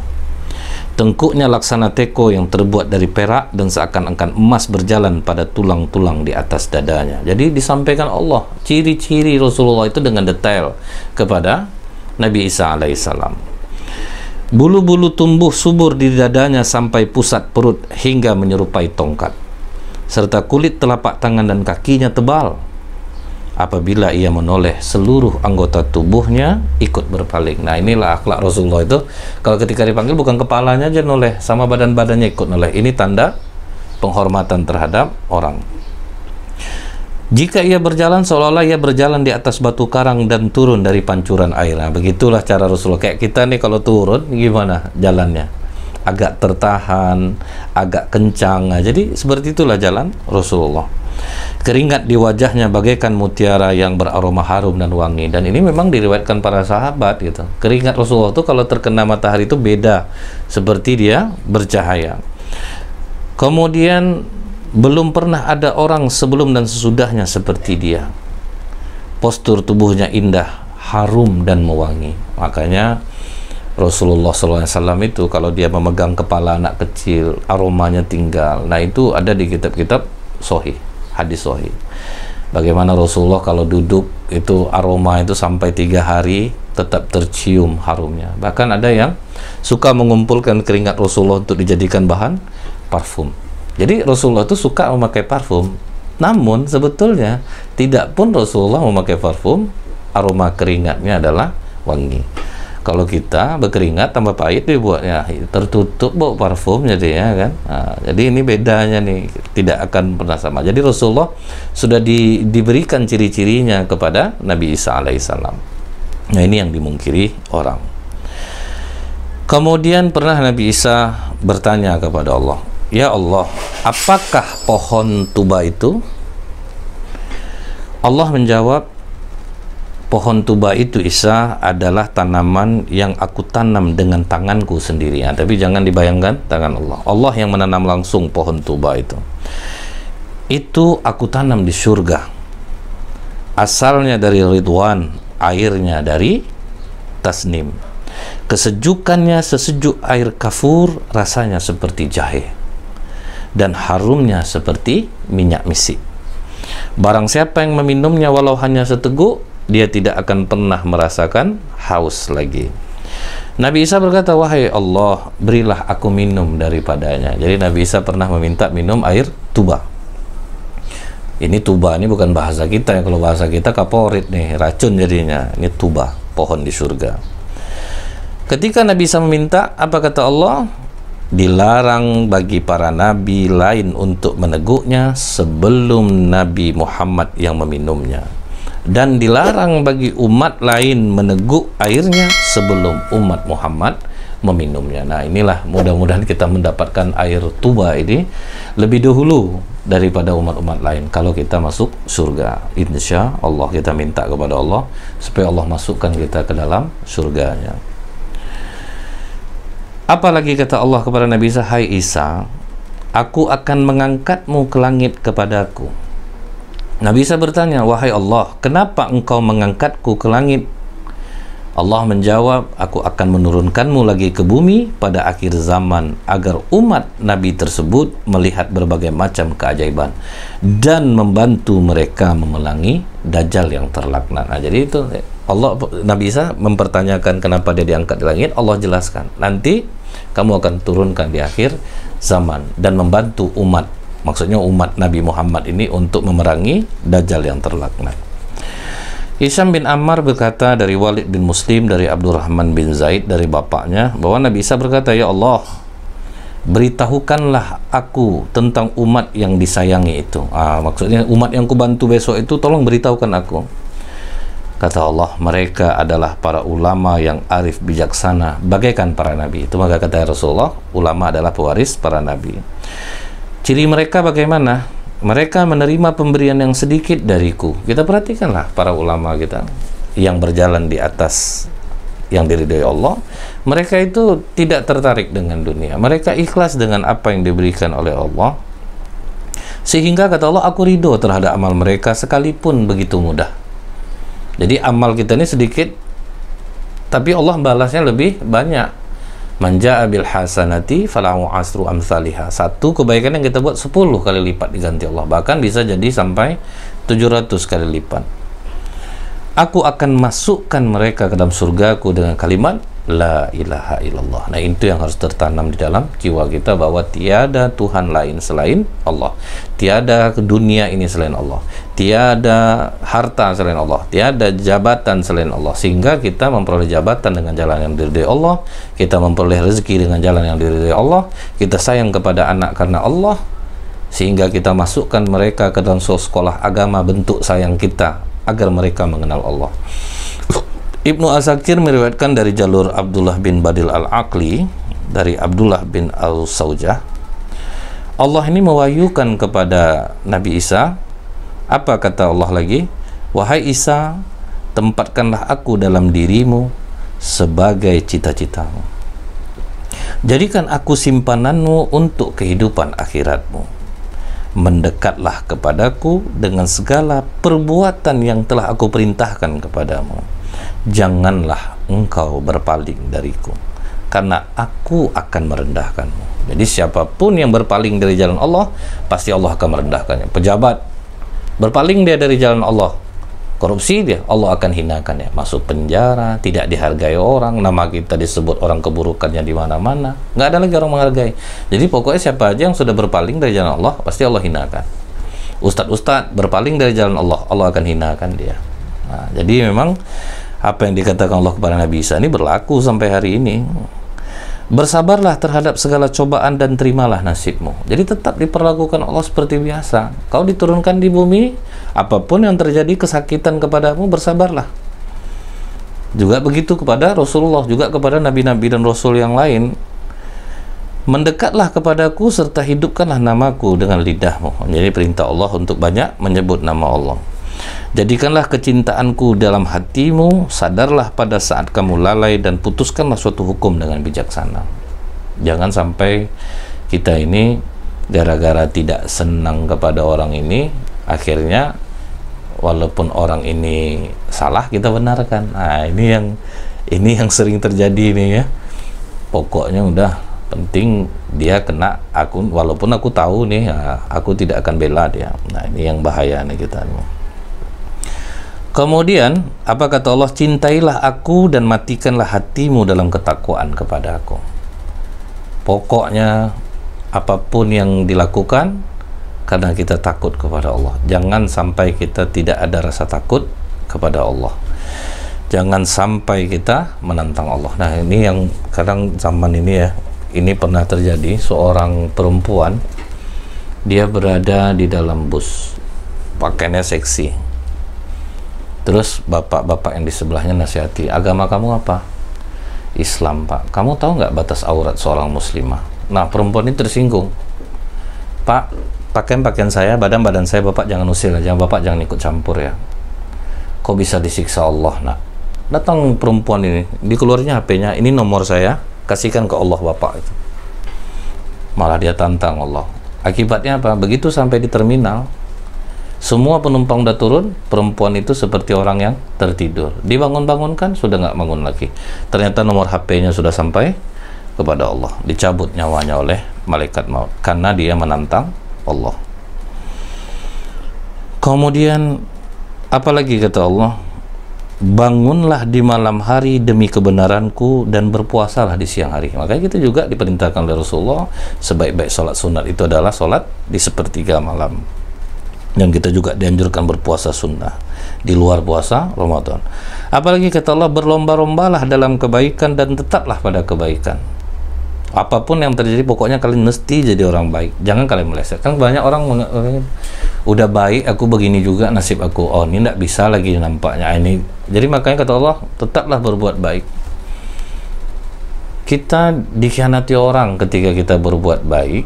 Tengkuknya laksana teko yang terbuat dari perak, dan seakan-akan emas berjalan pada tulang-tulang di atas dadanya. Jadi disampaikan Allah ciri-ciri Rasulullah itu dengan detail kepada Nabi Isa alaihissalam. Bulu-bulu tumbuh subur di dadanya sampai pusat perut hingga menyerupai tongkat, serta kulit telapak tangan dan kakinya tebal. Apabila ia menoleh, seluruh anggota tubuhnya ikut berpaling. Nah, inilah akhlak Rasulullah itu. Kalau ketika dipanggil, bukan kepalanya aja noleh, sama badan-badannya ikut noleh. Ini tanda penghormatan terhadap orang. Jika ia berjalan, seolah-olah ia berjalan di atas batu karang dan turun dari pancuran air. Nah, begitulah cara Rasulullah. Kayak kita nih kalau turun, gimana jalannya? Agak tertahan, agak kencang. Nah, jadi seperti itulah jalan Rasulullah. Keringat di wajahnya bagaikan mutiara yang beraroma harum dan wangi. Dan ini memang diriwayatkan para sahabat gitu. Keringat Rasulullah itu kalau terkena matahari itu beda, seperti dia bercahaya. Kemudian belum pernah ada orang sebelum dan sesudahnya seperti dia. Postur tubuhnya indah, harum dan mewangi. Makanya Rasulullah SAW itu kalau dia memegang kepala anak kecil, aromanya tinggal. Nah, itu ada di kitab-kitab sahih, hadis sahih. Bagaimana Rasulullah kalau duduk itu aroma itu sampai 3 hari tetap tercium harumnya. Bahkan ada yang suka mengumpulkan keringat Rasulullah untuk dijadikan bahan parfum. Jadi Rasulullah itu suka memakai parfum. Namun sebetulnya tidak pun Rasulullah memakai parfum, aroma keringatnya adalah wangi. Kalau kita berkeringat tambah pahit dibuatnya, tertutup bau parfum jadinya kan. Nah, jadi ini bedanya nih, tidak akan pernah sama. Jadi Rasulullah sudah diberikan ciri-cirinya kepada Nabi Isa alaihissalam. Nah, ini yang dimungkiri orang. Kemudian pernah Nabi Isa bertanya kepada Allah, "Ya Allah, apakah pohon tuba itu?" Allah menjawab, "Pohon tuba itu Isa adalah tanaman yang aku tanam dengan tanganku sendiri." Ya, tapi jangan dibayangkan tangan Allah. Allah yang menanam langsung pohon tuba itu. Itu aku tanam di surga. Asalnya dari Ridwan, airnya dari tasnim. Kesejukannya sesejuk air kafur, rasanya seperti jahe, dan harumnya seperti minyak misik. Barang siapa yang meminumnya walau hanya seteguk, dia tidak akan pernah merasakan haus lagi. Nabi Isa berkata, wahai Allah, berilah aku minum daripadanya. Jadi Nabi Isa pernah meminta minum air tuba. Ini tuba ini bukan bahasa kita ya. Kalau bahasa kita kaporit nih, racun jadinya. Ini tuba, pohon di surga. Ketika Nabi Isa meminta, apa kata Allah? Dilarang bagi para nabi lain untuk meneguknya sebelum Nabi Muhammad yang meminumnya, dan dilarang bagi umat lain meneguk airnya sebelum umat Muhammad meminumnya. Nah, inilah mudah-mudahan kita mendapatkan air tuba ini lebih dahulu daripada umat-umat lain kalau kita masuk surga. Insya Allah kita minta kepada Allah supaya Allah masukkan kita ke dalam surganya. Apalagi kata Allah kepada Nabi Isa, hai Isa, aku akan mengangkatmu ke langit kepadaku. Nabi Isa bertanya, wahai Allah, kenapa engkau mengangkatku ke langit? Allah menjawab, aku akan menurunkanmu lagi ke bumi pada akhir zaman agar umat Nabi tersebut melihat berbagai macam keajaiban dan membantu mereka memelangi Dajjal yang terlaknat. Nah, jadi itu Allah, Nabi Isa mempertanyakan kenapa dia diangkat di langit. Allah jelaskan, nanti kamu akan turunkan di akhir zaman dan membantu umat, maksudnya umat Nabi Muhammad ini untuk memerangi Dajjal yang terlaknat. Hisham bin Ammar berkata dari Walid bin Muslim, dari Abdurrahman bin Zaid, dari bapaknya, bahwa Nabi Isa berkata, ya Allah, beritahukanlah aku tentang umat yang disayangi itu. Maksudnya umat yang kubantu besok itu, tolong beritahukan aku. Kata Allah, mereka adalah para ulama yang arif bijaksana bagaikan para nabi. Itu maka kata Rasulullah, ulama adalah pewaris para nabi. Ciri mereka bagaimana? Mereka menerima pemberian yang sedikit dariku. Kita perhatikanlah para ulama kita yang berjalan di atas yang diridhoi Allah. Mereka itu tidak tertarik dengan dunia. Mereka ikhlas dengan apa yang diberikan oleh Allah. Sehingga kata Allah, aku ridho terhadap amal mereka sekalipun begitu mudah. Jadi amal kita ini sedikit, tapi Allah balasnya lebih banyak. Man jaa bil hasanati falahu asru amsalihha. Satu kebaikan yang kita buat 10 kali lipat diganti Allah. Bahkan bisa jadi sampai 700 kali lipat. Aku akan masukkan mereka ke dalam surgaku dengan kalimat la ilaha illallah. Nah, itu yang harus tertanam di dalam jiwa kita, bahwa tiada Tuhan lain selain Allah. Tiada dunia ini selain Allah. Tiada harta selain Allah. Tiada jabatan selain Allah. Sehingga kita memperoleh jabatan dengan jalan yang diridhai Allah. Kita memperoleh rezeki dengan jalan yang diridhai Allah. Kita sayang kepada anak karena Allah. Sehingga kita masukkan mereka ke dalam sekolah agama, bentuk sayang kita agar mereka mengenal Allah. Ibnu Asakir meriwayatkan dari jalur Abdullah bin Badil al-Aqli dari Abdullah bin al-Saujah, Allah ini mewahyukan kepada Nabi Isa. Apa kata Allah lagi? Wahai Isa, tempatkanlah aku dalam dirimu sebagai cita-citamu. Jadikan aku simpananmu untuk kehidupan akhiratmu. Mendekatlah kepadaku dengan segala perbuatan yang telah aku perintahkan kepadamu. Janganlah engkau berpaling dariku, karena aku akan merendahkanmu. Jadi siapapun yang berpaling dari jalan Allah, pasti Allah akan merendahkannya. Pejabat berpaling dia dari jalan Allah, korupsi dia, Allah akan hinakannya, masuk penjara, tidak dihargai orang, nama kita disebut orang keburukannya di mana-mana, nggak ada lagi orang menghargai. Jadi pokoknya siapa aja yang sudah berpaling dari jalan Allah, pasti Allah hinakan. Ustadz berpaling dari jalan Allah, Allah akan hinakan dia. Nah, jadi memang apa yang dikatakan Allah kepada Nabi Isa ini berlaku sampai hari ini. Bersabarlah terhadap segala cobaan dan terimalah nasibmu. Jadi tetap diperlakukan Allah seperti biasa. Kau diturunkan di bumi, apapun yang terjadi kesakitan kepadamu, bersabarlah. Juga begitu kepada Rasulullah, juga kepada nabi-nabi dan rasul yang lain. Mendekatlah kepadaku serta hidupkanlah namaku dengan lidahmu. Jadi perintah Allah untuk banyak menyebut nama Allah. Jadikanlah kecintaanku dalam hatimu, sadarlah pada saat kamu lalai, dan putuskanlah suatu hukum dengan bijaksana. Jangan sampai kita ini gara-gara tidak senang kepada orang ini, akhirnya walaupun orang ini salah kita benarkan. Nah, ini yang sering terjadi ini ya. Pokoknya udah penting dia kena akun, walaupun aku tahu nih ya, aku tidak akan bela dia. Nah, ini yang bahaya nih kita nih. Kemudian apa kata Allah? Cintailah aku dan matikanlah hatimu dalam ketakwaan kepada aku. Pokoknya apapun yang dilakukan karena kita takut kepada Allah. Jangan sampai kita tidak ada rasa takut kepada Allah. Jangan sampai kita menantang Allah. Nah, ini yang kadang zaman ini ya, ini pernah terjadi. Seorang perempuan, dia berada di dalam bus, pakaiannya seksi. Terus bapak-bapak yang di sebelahnya nasihati, agama kamu apa? Islam, Pak. Kamu tahu nggak batas aurat seorang muslimah? Nah, perempuan ini tersinggung. Pak, pakaian saya, badan saya Bapak jangan usil aja, Bapak jangan ikut campur ya. Kok bisa disiksa Allah? Nah, datang perempuan ini, dikeluarnya HP-nya, ini nomor saya, kasihkan ke Allah Bapak itu. Malah dia tantang Allah. Akibatnya apa? Begitu sampai di terminal, semua penumpang udah turun, perempuan itu seperti orang yang tertidur. Dibangun-bangunkan, sudah nggak bangun lagi. Ternyata nomor HP-nya sudah sampai kepada Allah. Dicabut nyawanya oleh malaikat maut karena dia menantang Allah. Kemudian apalagi kata Allah? Bangunlah di malam hari demi kebenaranku dan berpuasalah di siang hari. Makanya kita juga diperintahkan oleh Rasulullah, sebaik-baik sholat sunat itu adalah sholat di sepertiga malam. Dan kita juga dianjurkan berpuasa sunnah di luar puasa Ramadan. Apalagi kata Allah, berlomba-lombalah dalam kebaikan dan tetaplah pada kebaikan. Apapun yang terjadi, pokoknya kalian mesti jadi orang baik. Jangan kalian meleset. Kan banyak orang udah baik, aku begini juga nasib aku. Oh, ini tidak bisa lagi nampaknya ini. Jadi makanya kata Allah, tetaplah berbuat baik. Kita dikhianati orang ketika kita berbuat baik.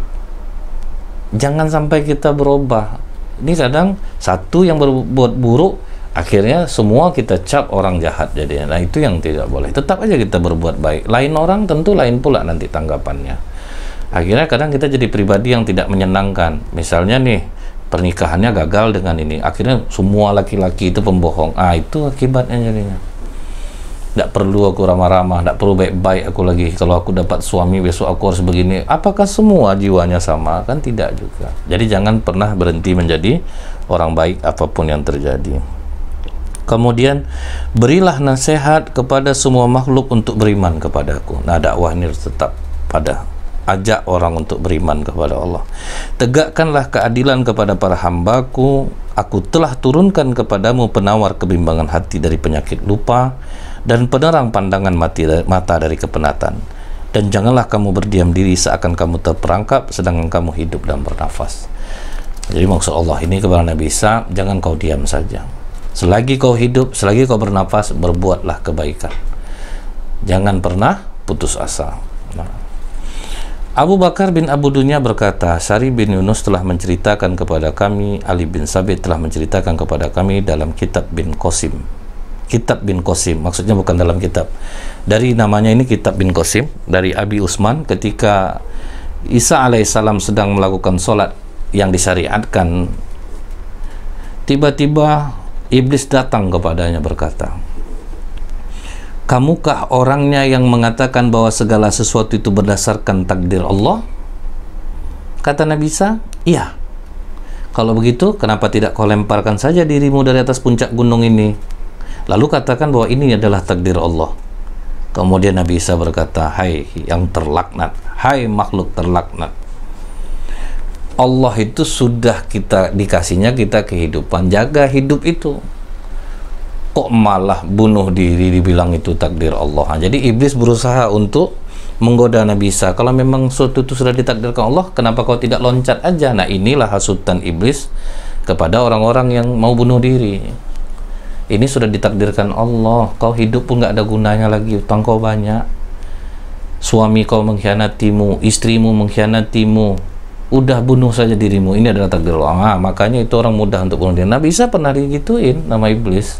Jangan sampai kita berubah. Ini kadang satu yang berbuat buruk, akhirnya semua kita cap orang jahat jadinya. Nah, itu yang tidak boleh. Tetap aja kita berbuat baik. Lain orang tentu lain pula nanti tanggapannya. Akhirnya kadang kita jadi pribadi yang tidak menyenangkan. Misalnya nih, pernikahannya gagal dengan ini. Akhirnya semua laki-laki itu pembohong. Ah, itu akibatnya jadinya. Tidak perlu aku ramah-ramah, tidak perlu baik-baik aku lagi. Kalau aku dapat suami, besok aku harus begini. Apakah semua jiwanya sama? Kan tidak juga. Jadi jangan pernah berhenti menjadi orang baik apapun yang terjadi. Kemudian berilah nasihat kepada semua makhluk untuk beriman kepadaku. Nah, dakwah ini tetap pada ajak orang untuk beriman kepada Allah. Tegakkanlah keadilan kepada para hambaku. Aku telah turunkan kepadamu penawar kebimbangan hati dari penyakit lupa dan penerang pandangan mata dari kepenatan. Dan janganlah kamu berdiam diri seakan kamu terperangkap sedangkan kamu hidup dan bernafas. Jadi maksud Allah ini kepada Nabi Isa, jangan kau diam saja. Selagi kau hidup, selagi kau bernafas, berbuatlah kebaikan. Jangan pernah putus asa. Nah, Abu Bakar bin Abu Dunya berkata, Syari bin Yunus telah menceritakan kepada kami, Ali bin Sabit telah menceritakan kepada kami dalam kitab bin Qasim. Kitab bin Qasim, maksudnya bukan dalam kitab. Dari namanya ini Kitab bin Qasim, dari Abi Usman ketika Isa alaihissalam sedang melakukan sholat yang disyariatkan, tiba-tiba iblis datang kepadanya berkata, kamukah orangnya yang mengatakan bahwa segala sesuatu itu berdasarkan takdir Allah? Kata Nabi Isa, iya. Kalau begitu, kenapa tidak kau lemparkan saja dirimu dari atas puncak gunung ini? Lalu katakan bahwa ini adalah takdir Allah. Kemudian Nabi Isa berkata, hai yang terlaknat, hai makhluk terlaknat, Allah itu sudah dikasihnya kita kehidupan, jaga hidup itu. Kok malah bunuh diri dibilang itu takdir Allah? Nah, jadi iblis berusaha untuk menggoda Nabi Isa. Kalau memang sesuatu itu sudah ditakdirkan Allah, kenapa kau tidak loncat aja? Nah, inilah hasutan iblis kepada orang-orang yang mau bunuh diri. Ini sudah ditakdirkan Allah, kau hidup pun nggak ada gunanya lagi, utang kau banyak, suami kau mengkhianatimu, istrimu mengkhianatimu, udah bunuh saja dirimu, ini adalah takdir Allah. Nah, makanya itu orang mudah untuk bunuh diri. Nabi Isa pernah digituin nama iblis,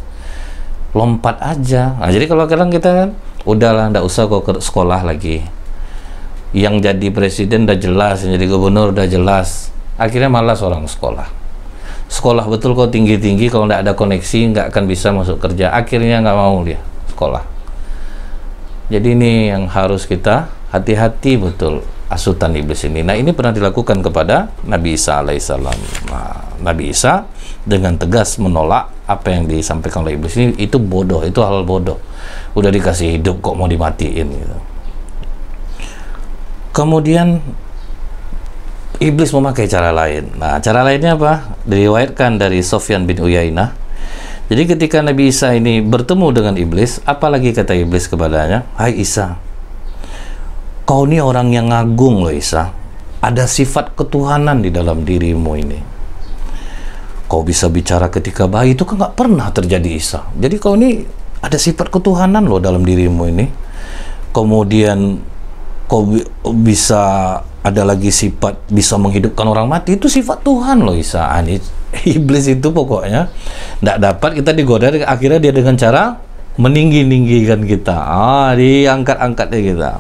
lompat aja. Nah, jadi kalau kadang kita kan, udahlah, nggak usah kau ke sekolah lagi, yang jadi presiden udah jelas, yang jadi gubernur udah jelas, akhirnya malas orang sekolah. Sekolah betul kau tinggi-tinggi, kalau nggak ada koneksi nggak akan bisa masuk kerja, akhirnya nggak mau dia sekolah. Jadi ini yang harus kita hati-hati betul, asutan iblis ini. Nah, ini pernah dilakukan kepada Nabi Isa alaihissalam. Nah, Nabi Isa dengan tegas menolak apa yang disampaikan oleh iblis ini itu bodoh, itu hal bodoh. Udah dikasih hidup kok mau dimatiin gitu. Kemudian iblis memakai cara lain. Nah, cara lainnya apa? Diriwayatkan dari Sufyan bin Uyainah. Jadi ketika Nabi Isa ini bertemu dengan iblis, apalagi kata iblis kepadanya, "Hai Isa, kau ini orang yang agung loh Isa. Ada sifat ketuhanan di dalam dirimu ini. Kau bisa bicara ketika bayi, itu kan nggak pernah terjadi Isa. Jadi kau ini ada sifat ketuhanan loh dalam dirimu ini. Kemudian kau bisa ada lagi sifat bisa menghidupkan orang mati, itu sifat Tuhan loh Isa." Iblis itu pokoknya nggak dapat kita digoda, akhirnya dia dengan cara meninggi-ninggikan kita, diangkat-angkatnya kita.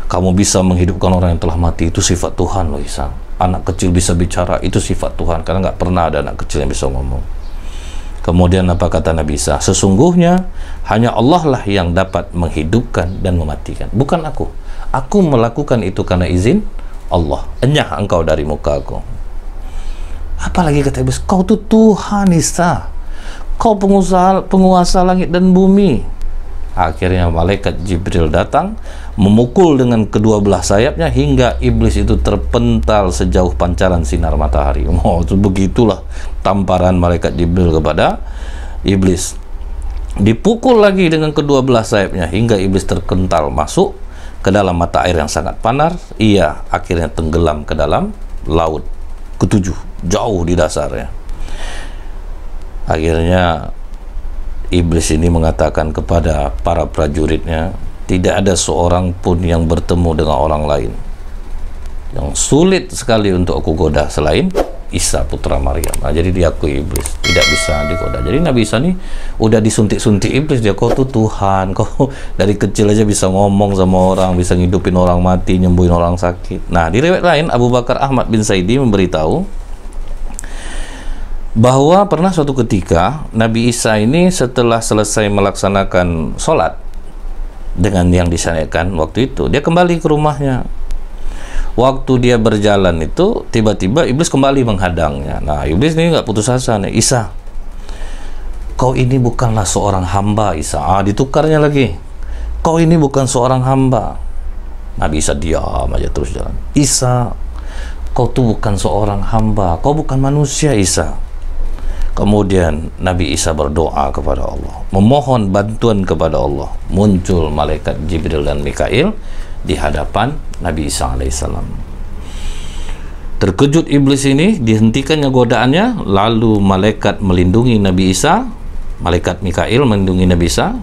Kamu bisa menghidupkan orang yang telah mati, itu sifat Tuhan loh Isa. Anak kecil bisa bicara, itu sifat Tuhan, karena nggak pernah ada anak kecil yang bisa ngomong. Kemudian apa kata Nabi Isa? Sesungguhnya hanya Allah lah yang dapat menghidupkan dan mematikan, bukan aku. Aku melakukan itu karena izin Allah. Enyah engkau dari muka aku. Apalagi kata iblis, kau tuh Tuhan Isa, kau penguasa langit dan bumi. Akhirnya malaikat Jibril datang, memukul dengan kedua belah sayapnya hingga iblis itu terpental sejauh pancaran sinar matahari. Begitulah tamparan malaikat Jibril kepada iblis. Dipukul lagi dengan kedua belah sayapnya hingga iblis terkental masuk ke dalam mata air yang sangat panas. Ia akhirnya tenggelam ke dalam laut ketujuh, jauh di dasarnya. Akhirnya iblis ini mengatakan kepada para prajuritnya, tidak ada seorang pun yang bertemu dengan orang lain yang sulit sekali untuk aku goda selain Isa putra Maryam. Nah, jadi diakui iblis tidak bisa digoda. Jadi Nabi Isa nih udah disuntik-suntik iblis, dia, kau tuh Tuhan, kau dari kecil aja bisa ngomong sama orang, bisa ngidupin orang mati, nyembuhin orang sakit. Nah, di riwayat lain Abu Bakar Ahmad bin Saidi memberitahu bahwa pernah suatu ketika Nabi Isa ini setelah selesai melaksanakan sholat dengan yang disyariatkan waktu itu, dia kembali ke rumahnya. Waktu dia berjalan itu tiba-tiba iblis kembali menghadangnya. Nah, iblis ini nggak putus asa nih. Isa, kau ini bukanlah seorang hamba Isa. Ditukarnya lagi, kau ini bukan seorang hamba. Nabi Isa diam aja terus jalan. Isa, kau tuh bukan seorang hamba, kau bukan manusia Isa. Kemudian Nabi Isa berdoa kepada Allah, memohon bantuan kepada Allah. Muncul malaikat Jibril dan Mikail di hadapan Nabi Isa alaihissalam. Terkejut iblis ini, dihentikannya godaannya, lalu malaikat melindungi Nabi Isa, malaikat Mikail melindungi Nabi Isa.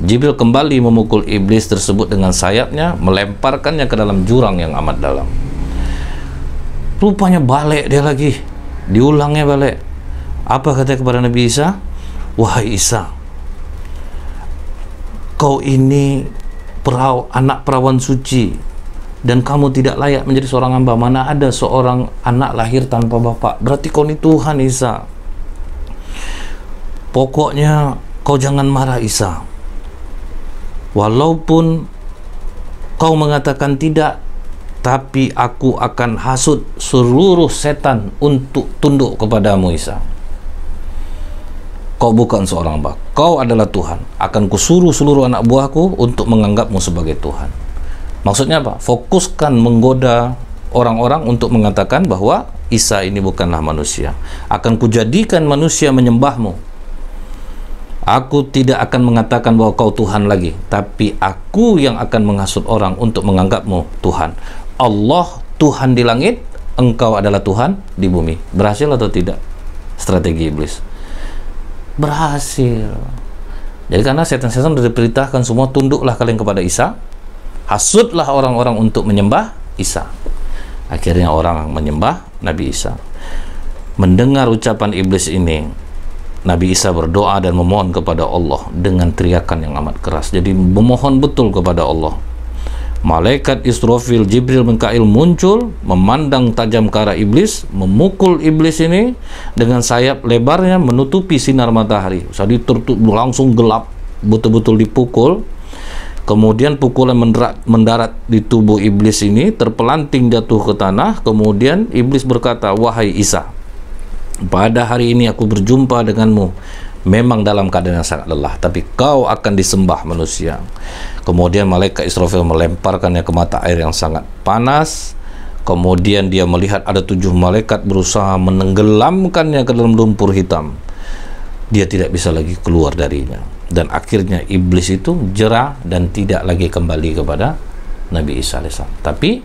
Jibril kembali memukul iblis tersebut dengan sayapnya, melemparkannya ke dalam jurang yang amat dalam. Rupanya balik dia lagi, diulangnya balik. Apa kata kepada Nabi Isa? Wahai Isa, kau ini anak perawan suci dan kamu tidak layak menjadi seorang hamba. Mana ada seorang anak lahir tanpa bapak? Berarti kau ini Tuhan Isa. Pokoknya kau jangan marah Isa. Walaupun kau mengatakan tidak, tapi aku akan hasut seluruh setan untuk tunduk kepadamu Isa. Kau bukan seorang hamba, kau adalah Tuhan. Akan kusuruh seluruh anak buahku untuk menganggapmu sebagai Tuhan. Maksudnya apa? Fokuskan menggoda orang-orang untuk mengatakan bahwa Isa ini bukanlah manusia. Akan kujadikan manusia menyembahmu. Aku tidak akan mengatakan bahwa kau Tuhan lagi, tapi aku yang akan menghasut orang untuk menganggapmu Tuhan. Allah Tuhan di langit, engkau adalah Tuhan di bumi. Berhasil atau tidak strategi iblis? Berhasil. Jadi karena setan-setan sudah diperintahkan semua, tunduklah kalian kepada Isa, hasutlah orang-orang untuk menyembah Isa. Akhirnya orang menyembah Nabi Isa. Mendengar ucapan iblis ini, Nabi Isa berdoa dan memohon kepada Allah dengan teriakan yang amat keras. Jadi memohon betul kepada Allah. Malaikat Israfil, Jibril, Mikail muncul, memandang tajam ke arah iblis, memukul iblis ini dengan sayap lebarnya menutupi sinar matahari. Jadi langsung gelap, betul-betul dipukul. Kemudian pukulan mendarat di tubuh iblis ini, terpelanting jatuh ke tanah. Kemudian iblis berkata, wahai Isa, pada hari ini aku berjumpa denganmu memang dalam keadaan yang sangat lelah, tapi kau akan disembah manusia. Kemudian malaikat Israfil melemparkannya ke mata air yang sangat panas. Kemudian dia melihat ada 7 malaikat berusaha menenggelamkannya ke dalam lumpur hitam. Dia tidak bisa lagi keluar darinya. Dan akhirnya iblis itu jerah dan tidak lagi kembali kepada Nabi Isa AS. Tapi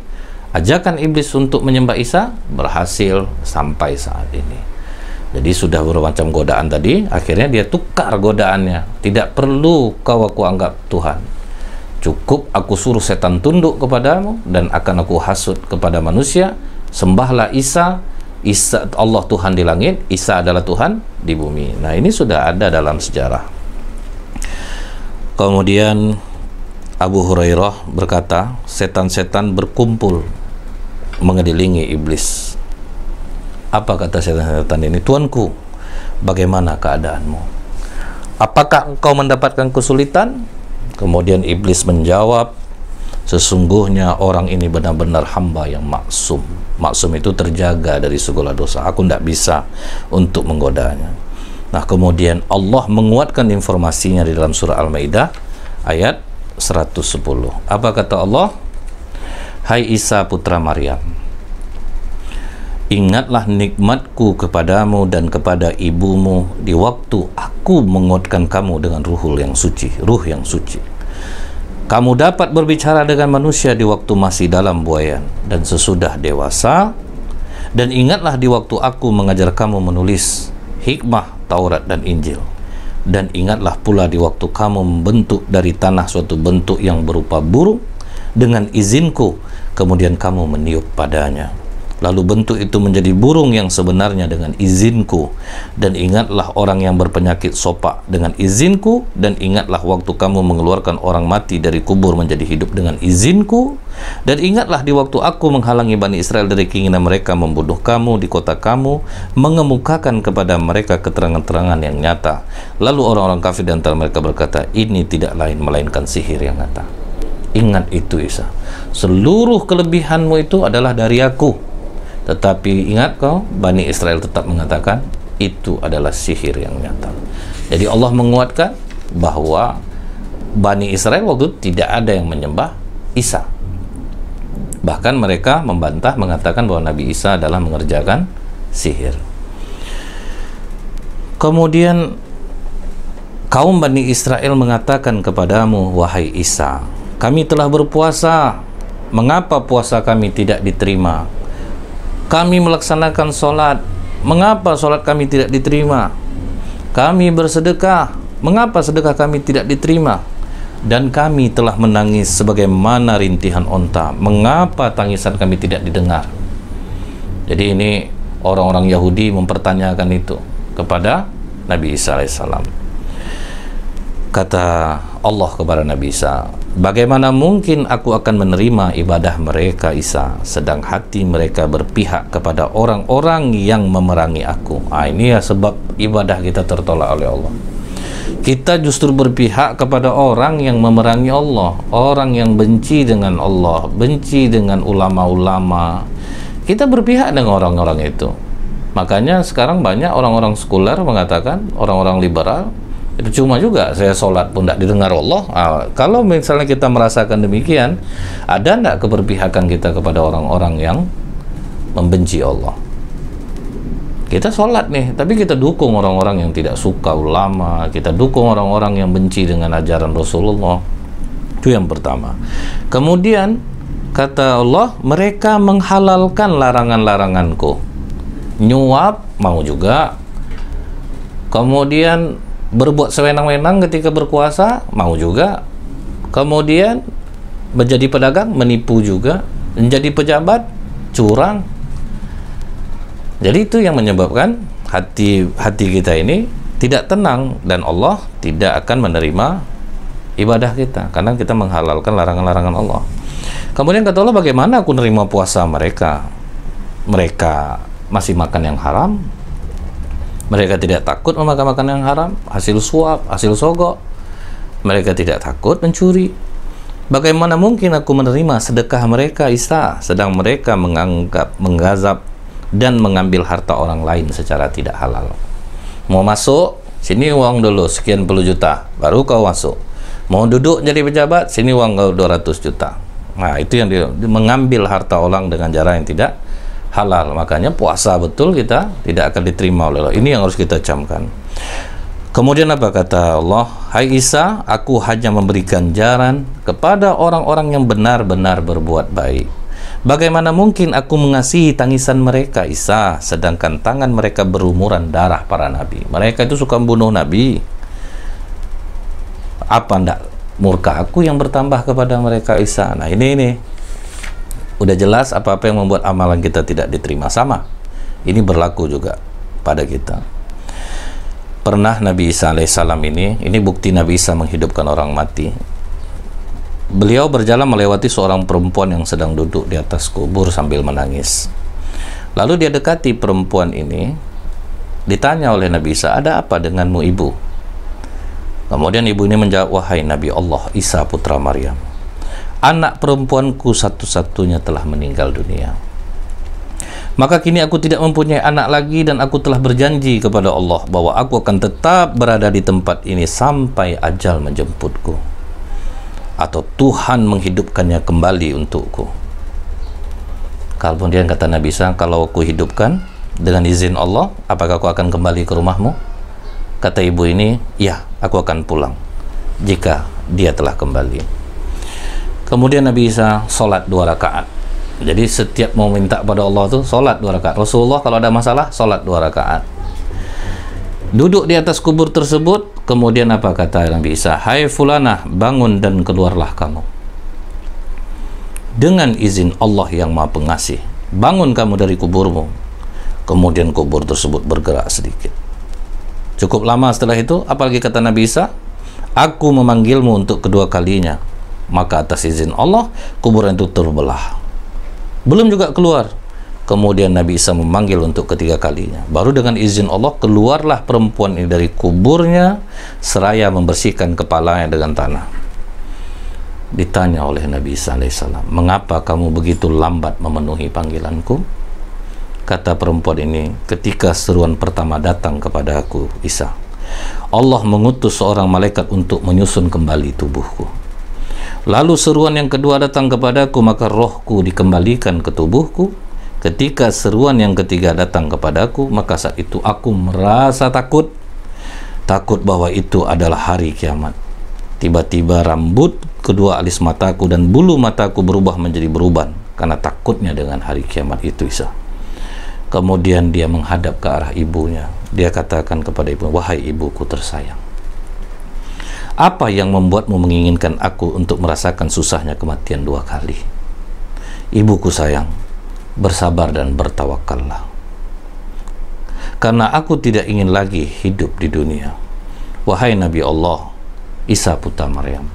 ajakan iblis untuk menyembah Isa berhasil sampai saat ini. Jadi sudah bermacam godaan tadi, akhirnya dia tukar godaannya. Tidak perlu kau aku anggap Tuhan, cukup aku suruh setan tunduk kepadamu dan akan aku hasut kepada manusia. Sembahlah Isa. Isa Allah Tuhan di langit, Isa adalah Tuhan di bumi. Nah, ini sudah ada dalam sejarah. Kemudian Abu Hurairah berkata, setan-setan berkumpul mengelilingi iblis. Apa kata setan-setan ini? Tuanku, bagaimana keadaanmu? Apakah engkau mendapatkan kesulitan? Kemudian iblis menjawab, sesungguhnya orang ini benar-benar hamba yang maksum. Maksum itu terjaga dari segala dosa. Aku tidak bisa untuk menggodanya. Nah, kemudian Allah menguatkan informasinya di dalam surah Al-Maidah ayat 110. Apa kata Allah? Hai Isa putra Maryam, ingatlah nikmatku kepadamu dan kepada ibumu di waktu aku menguatkan kamu dengan ruh yang suci. Kamu dapat berbicara dengan manusia di waktu masih dalam buayan dan sesudah dewasa. Dan ingatlah di waktu aku mengajar kamu menulis hikmah, Taurat dan Injil. Dan ingatlah pula di waktu kamu membentuk dari tanah suatu bentuk yang berupa burung dengan izinku, kemudian kamu meniup padanya. Lalu bentuk itu menjadi burung yang sebenarnya dengan izinku. Dan ingatlah orang yang berpenyakit sopak dengan izinku. Dan ingatlah waktu kamu mengeluarkan orang mati dari kubur menjadi hidup dengan izinku. Dan ingatlah di waktu aku menghalangi Bani Israel dari keinginan mereka membunuh kamu di kota kamu, mengemukakan kepada mereka keterangan-terangan yang nyata. Lalu orang-orang kafir di antara mereka berkata, ini tidak lain melainkan sihir yang nyata. Ingat itu Isa, seluruh kelebihanmu itu adalah dari aku. Tetapi ingat kau, Bani Israel tetap mengatakan itu adalah sihir yang nyata. Jadi Allah menguatkan bahwa Bani Israel waktu itu tidak ada yang menyembah Isa. Bahkan mereka membantah, mengatakan bahwa Nabi Isa adalah mengerjakan sihir. Kemudian kaum Bani Israel mengatakan kepadamu, wahai Isa, kami telah berpuasa, mengapa puasa kami tidak diterima? Kami melaksanakan sholat, mengapa sholat kami tidak diterima? Kami bersedekah, mengapa sedekah kami tidak diterima? Dan kami telah menangis sebagaimana rintihan onta, mengapa tangisan kami tidak didengar? Jadi ini orang-orang Yahudi mempertanyakan itu kepada Nabi Isa alaihissalam. Kata Allah kepada Nabi Isa, bagaimana mungkin aku akan menerima ibadah mereka Isa, sedang hati mereka berpihak kepada orang-orang yang memerangi aku. Ini ya sebab ibadah kita tertolak oleh Allah. Kita justru berpihak kepada orang yang memerangi Allah, orang yang benci dengan Allah, benci dengan ulama-ulama. Kita berpihak dengan orang-orang itu. Makanya sekarang banyak orang-orang sekuler mengatakan, orang-orang liberal, itu cuma juga saya sholat pun tidak didengar Allah. Kalau misalnya kita merasakan demikian, ada tidak keberpihakan kita kepada orang-orang yang membenci Allah? Kita sholat nih, tapi kita dukung orang-orang yang tidak suka ulama, kita dukung orang-orang yang benci dengan ajaran Rasulullah. Itu yang pertama. Kemudian kata Allah, mereka menghalalkan larangan-laranganku. Nyuap mau juga. Kemudian berbuat sewenang-wenang ketika berkuasa mau juga. Kemudian menjadi pedagang menipu juga. Menjadi pejabat curang. Jadi itu yang menyebabkan hati kita ini tidak tenang, dan Allah tidak akan menerima ibadah kita karena kita menghalalkan larangan-larangan Allah. Kemudian kata Allah, bagaimana aku menerima puasa mereka? Mereka masih makan yang haram. Mereka tidak takut memakan makanan yang haram, hasil suap, hasil sogok. Mereka tidak takut mencuri. Bagaimana mungkin aku menerima sedekah mereka Isa, sedang mereka menganggap, menggazab dan mengambil harta orang lain secara tidak halal. Mau masuk sini uang dulu sekian puluh juta, baru kau masuk. Mau duduk jadi pejabat, sini uang kau 200 juta. Nah, itu yang dia mengambil harta orang dengan cara yang tidak halal. Makanya puasa betul kita tidak akan diterima oleh Allah. Ini yang harus kita camkan. Kemudian apa kata Allah? Hai Isa, aku hanya memberi ganjaran kepada orang-orang yang benar-benar berbuat baik. Bagaimana mungkin aku mengasihi tangisan mereka, Isa, sedangkan tangan mereka berumuran darah para nabi. Mereka itu suka membunuh nabi. Apa ndak murka aku yang bertambah kepada mereka, Isa? Nah, ini udah jelas apa-apa yang membuat amalan kita tidak diterima. Sama, ini berlaku juga pada kita. Pernah Nabi Isa alaihissalam ini bukti Nabi Isa menghidupkan orang mati. Beliau berjalan melewati seorang perempuan yang sedang duduk di atas kubur sambil menangis. Lalu dia dekati perempuan ini, ditanya oleh Nabi Isa, ada apa denganmu ibu? Kemudian ibu ini menjawab, wahai Nabi Allah Isa putra Maryam, anak perempuanku satu-satunya telah meninggal dunia. Maka kini aku tidak mempunyai anak lagi dan aku telah berjanji kepada Allah bahwa aku akan tetap berada di tempat ini sampai ajal menjemputku atau Tuhan menghidupkannya kembali untukku. Kemudian kata Nabi Isa, kalau aku hidupkan dengan izin Allah, apakah aku akan kembali ke rumahmu? Kata ibu ini, ya, aku akan pulang jika dia telah kembali. Kemudian Nabi Isa sholat 2 rakaat. Jadi setiap mau minta pada Allah tuh sholat 2 rakaat. Rasulullah kalau ada masalah sholat 2 rakaat. Duduk di atas kubur tersebut, kemudian apa kata Nabi Isa? Hai fulanah, bangun dan keluarlah kamu. Dengan izin Allah yang Maha Pengasih, bangun kamu dari kuburmu. Kemudian kubur tersebut bergerak sedikit. Cukup lama setelah itu, apalagi kata Nabi Isa? Aku memanggilmu untuk kedua kalinya. Maka atas izin Allah, kuburan itu terbelah. Belum juga keluar. Kemudian Nabi Isa memanggil untuk ketiga kalinya. Baru dengan izin Allah keluarlah perempuan ini dari kuburnya seraya membersihkan kepalanya dengan tanah. Ditanya oleh Nabi Isa alaihissalam, mengapa kamu begitu lambat memenuhi panggilanku? Kata perempuan ini, ketika seruan pertama datang kepada aku, Isa, Allah mengutus seorang malaikat untuk menyusun kembali tubuhku. Lalu seruan yang kedua datang kepadaku, maka rohku dikembalikan ke tubuhku. Ketika seruan yang ketiga datang kepadaku, maka saat itu aku merasa takut bahwa itu adalah hari kiamat. Tiba-tiba rambut kedua alis mataku dan bulu mataku berubah menjadi beruban karena takutnya dengan hari kiamat itu, Isa. Kemudian dia menghadap ke arah ibunya. Dia katakan kepada ibu, wahai ibuku tersayang, apa yang membuatmu menginginkan aku untuk merasakan susahnya kematian 2 kali? Ibuku sayang, bersabar dan bertawakallah. Karena aku tidak ingin lagi hidup di dunia. Wahai Nabi Allah, Isa putra Maryam,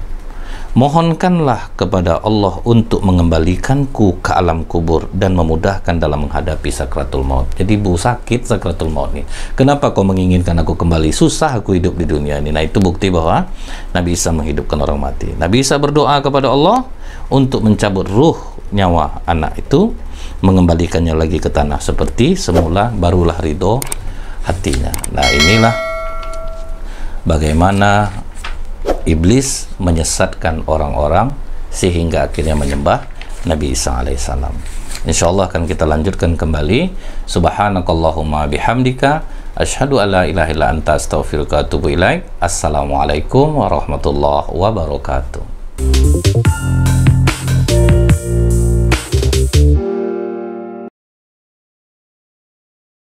mohonkanlah kepada Allah untuk mengembalikanku ke alam kubur dan memudahkan dalam menghadapi sakratul maut. Jadi ibu sakit sakratul maut nih. Kenapa kau menginginkan aku kembali? Susah aku hidup di dunia ini. Nah, itu bukti bahwa Nabi Isa menghidupkan orang mati. Nabi Isa berdoa kepada Allah untuk mencabut ruh nyawa anak itu, mengembalikannya lagi ke tanah seperti semula, barulah ridho hatinya. Nah, inilah bagaimana iblis menyesatkan orang-orang sehingga akhirnya menyembah Nabi Isa alaihissalam. Insyaallah akan kita lanjutkan kembali. Subhanakallahumma bihamdika asyhadu an la ilaha illa anta astaghfiruka wa atubu ilaik. Assalamualaikum warahmatullahi wabarakatuh.